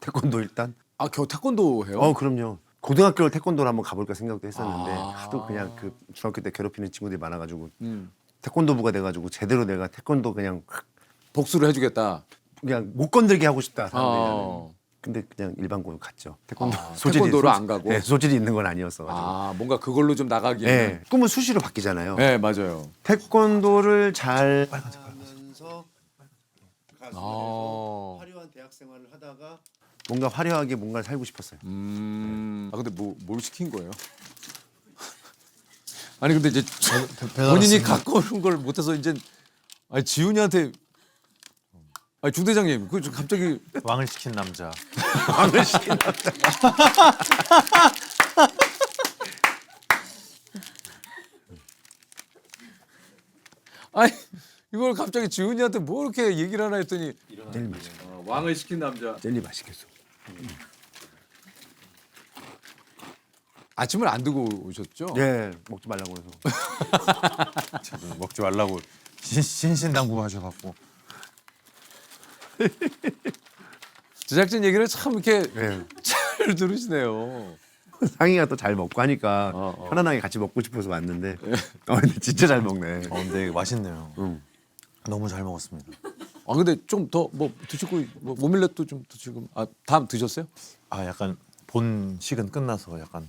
Speaker 2: 태권도 일단.
Speaker 1: 겨우 태권도 해요?
Speaker 2: 그럼요. 고등학교를 태권도를 한번 가볼까 생각도 했었는데 하도 그냥 그 중학교 때 괴롭히는 친구들이 많아가지고 태권도부가 돼가지고 제대로 내가 태권도 그냥
Speaker 1: 복수를 해주겠다.
Speaker 2: 그냥 못 건들게 하고 싶다 사람들이.
Speaker 1: 아.
Speaker 2: 근데 그냥 일반고로 갔죠. 태권도
Speaker 1: 태권도로 안 가고?
Speaker 2: 네, 소질이 있는 건 아니었어가지고.
Speaker 1: 뭔가 그걸로 좀 나가기에는.
Speaker 2: 네, 꿈은 수시로 바뀌잖아요.
Speaker 1: 네, 맞아요.
Speaker 2: 태권도를 잘 하면서
Speaker 1: 아.
Speaker 2: 화려한 대학 생활을 하다가 뭔가 화려하게 뭔가를 살고 싶었어요.
Speaker 1: 근데 뭘 시킨 거예요? 아니 근데 이제 본인이
Speaker 6: 배달왔습니다.
Speaker 1: 갖고 오는 걸 못해서 이제 아니 지훈이한테 아니 중대장님 그 갑자기
Speaker 3: 왕을 시킨 남자.
Speaker 2: 왕을 시킨
Speaker 1: 아니 이걸 갑자기 지훈이한테 뭐 이렇게 얘기를 하나 했더니
Speaker 2: 젤리 맛있겠어.
Speaker 1: 왕을 시킨 남자.
Speaker 2: 젤리 맛있겠어.
Speaker 1: 아침을 안 드고 오셨죠?
Speaker 2: 예, 먹지 말라고 그래서.
Speaker 3: 먹지 말라고 신신당부하셔갖고.
Speaker 1: 제작진 얘기를 참 이렇게
Speaker 2: 예.
Speaker 1: 잘 들으시네요.
Speaker 2: 상이가 또 잘 먹고 하니까 편안하게 같이 먹고 싶어서 왔는데. 근데 진짜 잘 먹네.
Speaker 3: 근데 맛있네요.
Speaker 2: 응.
Speaker 3: 너무 잘 먹었습니다.
Speaker 1: 아 근데 좀 더 뭐 드시고 뭐 모밀렛도 좀 지금 다 드셨어요?
Speaker 3: 아 약간 본식은 끝나서 약간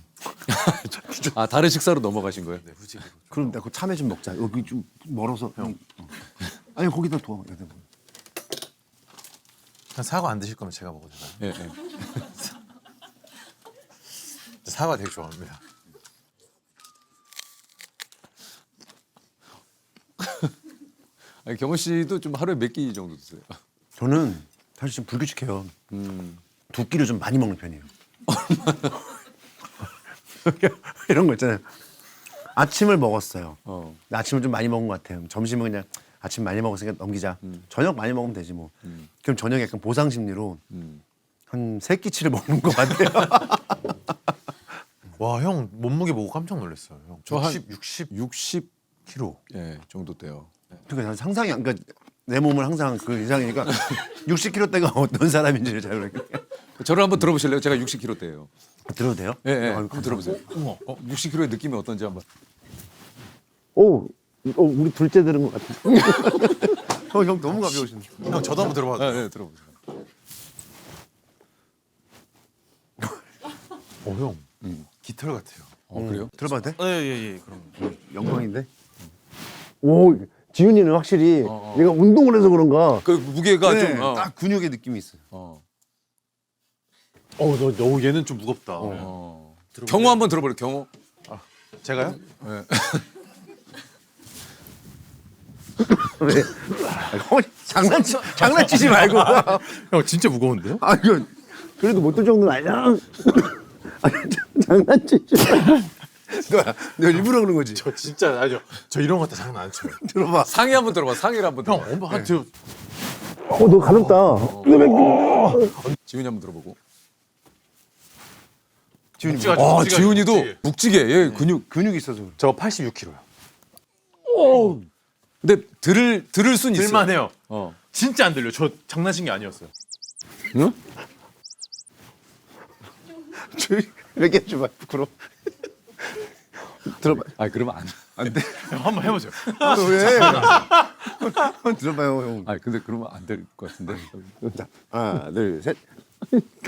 Speaker 1: 아 다른 식사로 넘어가신 거예요?
Speaker 3: 네, 후식으로.
Speaker 2: 그럼 내가 그 참외 좀 먹자. 여기 좀 멀어서. 형. 아니 거기다 둬.
Speaker 3: 그냥 사과 안 드실 거면 제가 먹어도 되나요?
Speaker 1: 예. 예.
Speaker 3: 사과 되게 좋아합니다.
Speaker 1: 아니, 경호 씨도 좀 하루에 몇 끼 정도 드세요?
Speaker 2: 저는 사실 좀 불규칙해요. 2끼를 좀 많이 먹는 편이에요. 이런 거 있잖아요. 아침을 먹었어요. 근데 아침을 좀 많이 먹은 것 같아요. 점심은 그냥 아침 많이 먹었으니까 넘기자. 저녁 많이 먹으면 되지 뭐. 그럼 저녁에 약간 보상 심리로 한 3끼치를 먹는 것 같아요.
Speaker 3: 와 형 몸무게 보고 깜짝 놀랐어요. 형.
Speaker 1: 저 한
Speaker 3: 60
Speaker 1: 60
Speaker 3: 킬로.
Speaker 1: 예, 정도 돼요.
Speaker 2: 그러니까 상상이 안, 그러니까 내 몸은 항상 그 이상이니까 60kg대가 어떤 사람인지를 잘 모르겠어요.
Speaker 1: 저를 한번 들어보실래요? 제가 60kg대예요.
Speaker 2: 들어도 돼요?
Speaker 1: 예, 예.
Speaker 2: 아이고,
Speaker 1: 한번 들어보세요. 60kg의 느낌이 어떤지 한번.
Speaker 2: 우리 둘째 들은 것 같아. 형 너무 가벼우신데.
Speaker 3: 형 저도 한번 들어봐도 돼요?
Speaker 1: 예, 들어보세요.
Speaker 3: 형 깃털 같아요.
Speaker 1: 그래요?
Speaker 2: 들어봐도 돼?
Speaker 6: 예예예 그럼.
Speaker 2: 영광인데. 오, 지훈이는 확실히 얘가 운동을 해서 그런가.
Speaker 1: 그 무게가
Speaker 2: 네,
Speaker 1: 좀
Speaker 2: 딱 근육의 느낌이 있어요.
Speaker 3: 너 얘는 좀 무겁다.
Speaker 1: 경호 한번 들어볼래요? 경호.
Speaker 3: 제가요?
Speaker 1: 예.
Speaker 2: 왜? 장난치지 말고.
Speaker 3: 형 진짜 무거운데요?
Speaker 2: 아, 이거 그래도 못 들 정도는 아니야. 아니, 장난치지 마. 너 일부러 그런 거지.
Speaker 3: 저 진짜 아니죠. 저 이런 거 갖다 장난 안 쳐요.
Speaker 2: 들어봐.
Speaker 1: 상의 한번 들어봐. 상의를 한번
Speaker 3: 형
Speaker 1: 들어봐.
Speaker 3: 엄마 저
Speaker 2: 너 가볍다.
Speaker 1: 지훈이 한번 들어보고.
Speaker 2: 지훈이
Speaker 3: 묵직하죠,
Speaker 1: 아,
Speaker 3: 묵직하죠,
Speaker 1: 지훈이도
Speaker 3: 묵직해.
Speaker 1: 묵직해. 예,
Speaker 2: 근육이 있어서. 그래.
Speaker 3: 저 86kg요.
Speaker 1: 근데 들을 순 있어.
Speaker 3: 들만해요.
Speaker 1: 어.
Speaker 3: 진짜 안 들려. 저 장난친 게 아니었어요.
Speaker 1: 응?
Speaker 2: 이렇게 해줘봐. 부끄러. 들어봐.
Speaker 1: 아, 그러면 안 돼.
Speaker 3: 형 한번 해보세요.
Speaker 2: 왜? 한번 들어봐요, 형.
Speaker 1: 아, 근데 그러면 안 될 것 같은데.
Speaker 2: 자, 하나, 둘, 셋.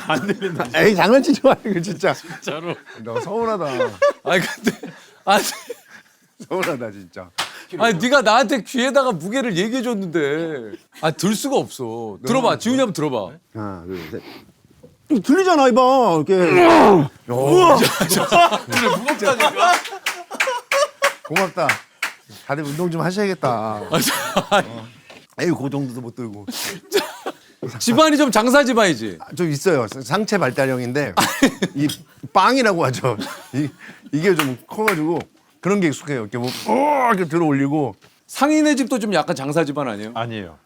Speaker 3: 안 들린다.
Speaker 2: 에이, 장난치지 마, 이거 진짜.
Speaker 3: 진짜로.
Speaker 2: 너 서운하다.
Speaker 1: 아니 근데 아니,
Speaker 2: 서운하다, 진짜.
Speaker 1: 아니 네가 나한테 귀에다가 무게를 얘기해 줬는데 들 수가 없어. 들어봐. 지훈이 한번 들어봐.
Speaker 2: 하나, 둘, 셋. 들리잖아, 이봐. 이렇게.
Speaker 3: 무겁다니까.
Speaker 2: 고맙다. 다들 운동 좀 하셔야겠다. 에이, 그 정도도 못 들고.
Speaker 1: 집안이 좀 장사 집안이지.
Speaker 2: 좀 있어요. 상체 발달형인데 이 빵이라고 하죠. 이게 좀 커가지고 그런 게 익숙해요. 이렇게 뭐 이렇게 들어 올리고.
Speaker 1: 상인의 집도 좀 약간 장사 집안 아니에요?
Speaker 3: 아니에요.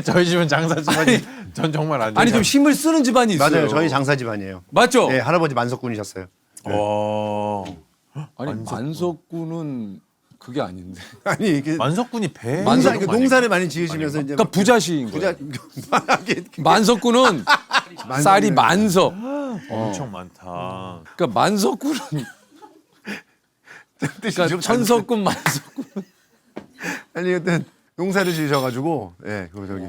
Speaker 3: 저희 집은 장사 집안이 전 정말 아니에요.
Speaker 1: 아니 좀 힘을 쓰는 집안이 있어요.
Speaker 2: 맞아요. 저희 장사 집안이에요.
Speaker 1: 맞죠?
Speaker 2: 네, 할아버지 만석군이셨어요.
Speaker 1: 아니 만석군은 그게 아닌데.
Speaker 2: 아니 이게
Speaker 3: 만석군이 배
Speaker 2: 농사를 많이 지으시면서 이제
Speaker 1: 그러니까 부자시인 거예요.
Speaker 2: 부자
Speaker 1: 만석군은 쌀이 만석.
Speaker 3: 엄청 많다.
Speaker 1: 그러니까 만석군은 그러니까 천석군 만석군.
Speaker 2: 아니 여튼 농사를 지으셔가지고 그 저기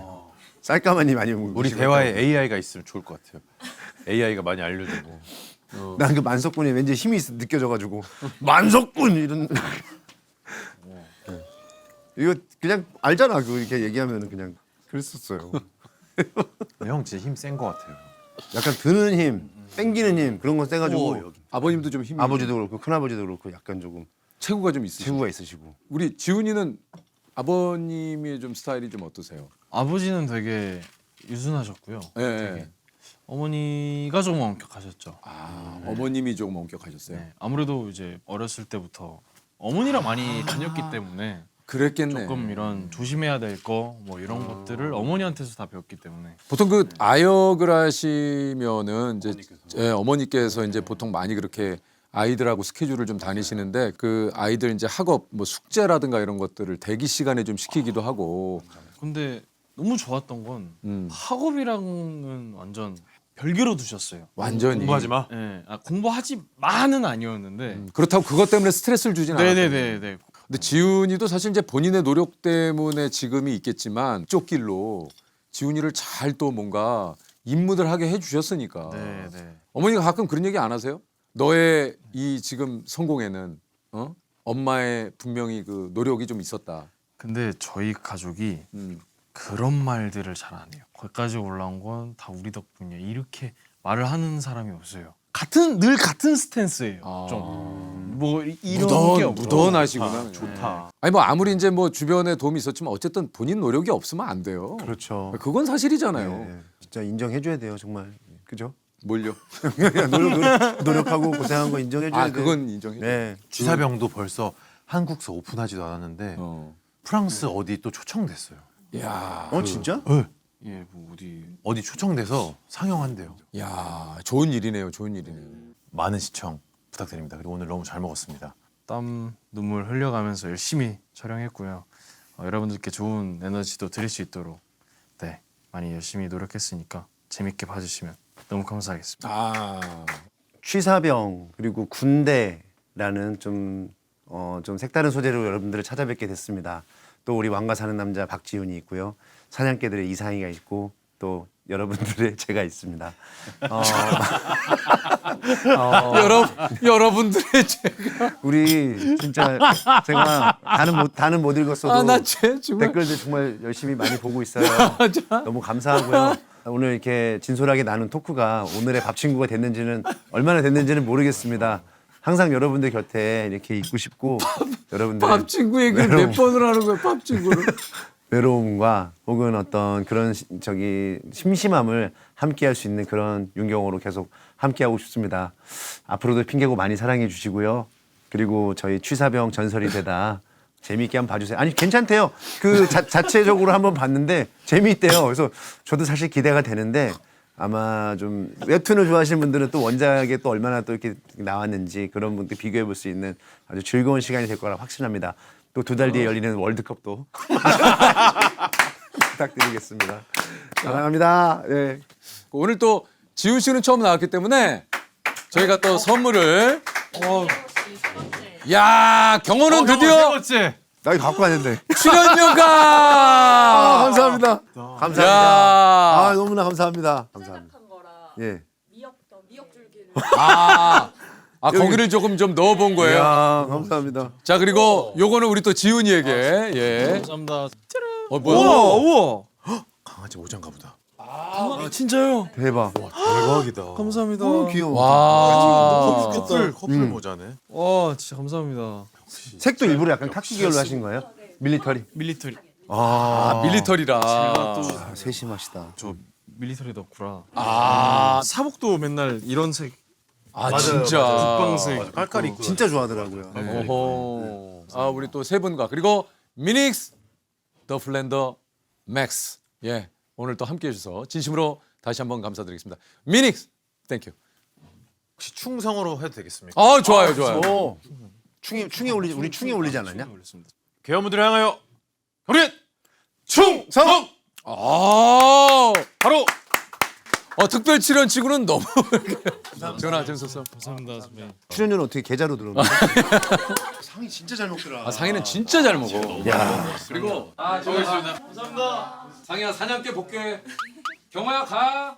Speaker 2: 쌀가마니 많이
Speaker 3: 우리 대화에 AI가 있으면 좋을 것 같아요. AI가 많이 알려주고.
Speaker 2: 난 그 만석군이 왠지 힘이 느껴져가지고 만석군 이런. 이거 그냥 알잖아. 그 이렇게 얘기하면은 그냥 그랬었어요.
Speaker 3: 형 진짜 힘 센 것 같아요.
Speaker 2: 약간 드는 힘, 땡기는 힘 그런 거 세가지고
Speaker 1: 아버님도 좀 힘이
Speaker 2: 아버지도 그렇고 큰 아버지도 그렇고 약간 조금
Speaker 1: 체구가 좀 있으시고.
Speaker 2: 체구가 있으시고.
Speaker 1: 우리 지훈이는 아버님이 좀 스타일이 좀 어떠세요?
Speaker 6: 아버지는 되게 유순하셨고요.
Speaker 1: 예. 예.
Speaker 6: 어머니가 좀 엄격하셨죠.
Speaker 1: 어머님이 조금 엄격하셨어요.
Speaker 6: 네. 아무래도 이제 어렸을 때부터 어머니랑 많이 다녔기 때문에
Speaker 1: 그랬겠네.
Speaker 6: 조금 이런 조심해야 될 거 뭐 이런 것들을 어머니한테서 다 배웠기 때문에
Speaker 1: 보통 그 아역을 하시면은 이제 어머니께서 이제 보통 많이 그렇게 아이들하고 스케줄을 좀 다니시는데 그 아이들 이제 학업 뭐 숙제라든가 이런 것들을 대기 시간에 좀 시키기도 하고.
Speaker 6: 근데 너무 좋았던 건
Speaker 1: 음.
Speaker 6: 학업이랑은 완전 별개로 두셨어요.
Speaker 1: 완전히
Speaker 3: 공부하지 마.
Speaker 6: 네. 공부하지 마는 아니었는데
Speaker 1: 그렇다고 그것 때문에 스트레스를 주진 않아요.
Speaker 6: 네네네네.
Speaker 1: 근데 지훈이도 사실 이제 본인의 노력 때문에 지금이 있겠지만 쪽길로 지훈이를 잘 또 뭔가 임무들 하게 해주셨으니까.
Speaker 6: 네네.
Speaker 1: 어머니가 가끔 그런 얘기 안 하세요? 너의 이 지금 성공에는 엄마의 분명히 그 노력이 좀 있었다.
Speaker 6: 근데 저희 가족이
Speaker 1: 음.
Speaker 6: 그런 말들을 잘 안 해요. 거기까지 올라온 건 다 우리 덕분이야. 이렇게 말을 하는 사람이 없어요. 늘 같은 스탠스예요.
Speaker 1: 아.
Speaker 6: 좀 뭐 이런 게 없고.
Speaker 1: 무던하시구나.
Speaker 6: 좋다.
Speaker 1: 아니 뭐 아무리 이제 뭐 주변에 도움이 있었지만 어쨌든 본인 노력이 없으면 안 돼요.
Speaker 2: 그렇죠.
Speaker 1: 그건 사실이잖아요.
Speaker 2: 네, 진짜 인정해줘야 돼요, 정말. 그죠?
Speaker 1: 뭘요?
Speaker 2: 노력하고 고생한 거 인정해줘야
Speaker 1: 아
Speaker 2: 돼요.
Speaker 1: 그건 인정해.
Speaker 2: 네.
Speaker 3: 취사병도 벌써 한국서 오픈하지도 않았는데 프랑스 어디 또 초청됐어요.
Speaker 1: 야,
Speaker 2: 진짜?
Speaker 6: 예, 뭐
Speaker 3: 어디 초청돼서 상영한대요.
Speaker 1: 야, 좋은 일이네요. 좋은 일이네요.
Speaker 3: 많은 시청 부탁드립니다. 그리고 오늘 너무 잘 먹었습니다.
Speaker 6: 땀 눈물 흘려가면서 열심히 촬영했고요. 여러분들께 좋은 에너지도 드릴 수 있도록 네 많이 열심히 노력했으니까 재밌게 봐주시면 너무 감사하겠습니다.
Speaker 1: 아,
Speaker 2: 취사병 그리고 군대라는 좀 색다른 소재로 여러분들을 찾아뵙게 됐습니다. 또 우리 왕가 사는 남자 박지훈이 있고요. 사냥개들의 이상희가 있고 또 여러분들의 제가 있습니다.
Speaker 1: 여러분들의 제가
Speaker 2: 우리 진짜 제가 다는 못 읽었어도
Speaker 1: 나쟤 정말
Speaker 2: 댓글들 정말 열심히 많이 보고 있어요. 너무 감사하고요. 오늘 이렇게 진솔하게 나눈 토크가 오늘의 밥 친구가 됐는지는 얼마나 됐는지는 모르겠습니다. 항상 여러분들 곁에 이렇게 있고 싶고 여러분들
Speaker 1: 밥 친구 얘기를 몇 번을 하는 거야, 밥 친구를.
Speaker 2: 외로움과 혹은 어떤 그런 심심함을 함께할 수 있는 그런 윤경호로 계속 함께하고 싶습니다. 앞으로도 핑계고 많이 사랑해 주시고요. 그리고 저희 취사병 전설이 되다 재미있게 한번 봐주세요. 아니 괜찮대요. 그 자체적으로 한번 봤는데 재미있대요. 그래서 저도 사실 기대가 되는데 아마 좀 웹툰을 좋아하시는 분들은 또 원작에 또 얼마나 또 이렇게 나왔는지 그런 분들 비교해 볼 수 있는 아주 즐거운 시간이 될 거라 확신합니다. 또 2달 뒤에 열리는 월드컵도 부탁드리겠습니다. 사랑합니다. 네.
Speaker 1: 오늘 또 지훈 씨는 처음 나왔기 때문에 저희가 또 선물을 야, 경호는 드디어
Speaker 2: 나 이거 갖고 왔는데.
Speaker 1: 출연료가
Speaker 2: 감사합니다. 감사합니다.
Speaker 1: 야.
Speaker 2: 너무나 감사합니다. 감사합니다.
Speaker 4: 생각한 거라
Speaker 2: 예.
Speaker 4: 미역 줄기를
Speaker 1: 거기를 조금 좀 넣어본 거예요.
Speaker 2: 이야, 감사합니다.
Speaker 1: 자, 그리고 요거는 우리 또 지훈이에게 예.
Speaker 6: 감사합니다.
Speaker 1: 뭐야?
Speaker 6: 우와.
Speaker 3: 강아지 모자인가 보다.
Speaker 6: 진짜요?
Speaker 2: 대박.
Speaker 3: 대박이다.
Speaker 6: 감사합니다.
Speaker 2: 귀여워.
Speaker 1: 와.
Speaker 3: 커플 모자네.
Speaker 6: 와 진짜 감사합니다.
Speaker 2: 색도 일부러 약간 카키 계열로 하신 거예요? 밀리터리.
Speaker 6: 밀리터리.
Speaker 1: 밀리터리라.
Speaker 2: 세심하시다.
Speaker 6: 저 밀리터리 덕후라.
Speaker 1: 아,
Speaker 6: 사복도 맨날 이런 색.
Speaker 1: 진짜.
Speaker 6: 국방색.
Speaker 3: 깔깔이 입고
Speaker 2: 진짜 좋아하더라고요.
Speaker 1: 오호. 우리 또 세 분과 그리고 미닉스 더 플랜더 맥스. 예. 오늘 또 함께 해 주셔서 진심으로 다시 한번 감사드리겠습니다. 미닉스. 땡큐.
Speaker 3: 혹시 충성으로 해도 되겠습니까?
Speaker 1: 좋아요.
Speaker 2: 오. 충에 올리지 않았냐?
Speaker 3: 개화무들을 향하여 우리
Speaker 2: 충성!
Speaker 1: 바로 특별 출연 치고는 너무 전화 재밌었어.
Speaker 6: 감사합니다 선배님.
Speaker 2: 출연료는 어떻게 계좌로 들어오나요? 상이 진짜 잘 먹더라.
Speaker 1: 상희는 진짜 잘 먹어.
Speaker 2: 야.
Speaker 1: 그리고 저기 있습니다. 감사합니다. 상희야 사냥개 복귀해. 경호야 가.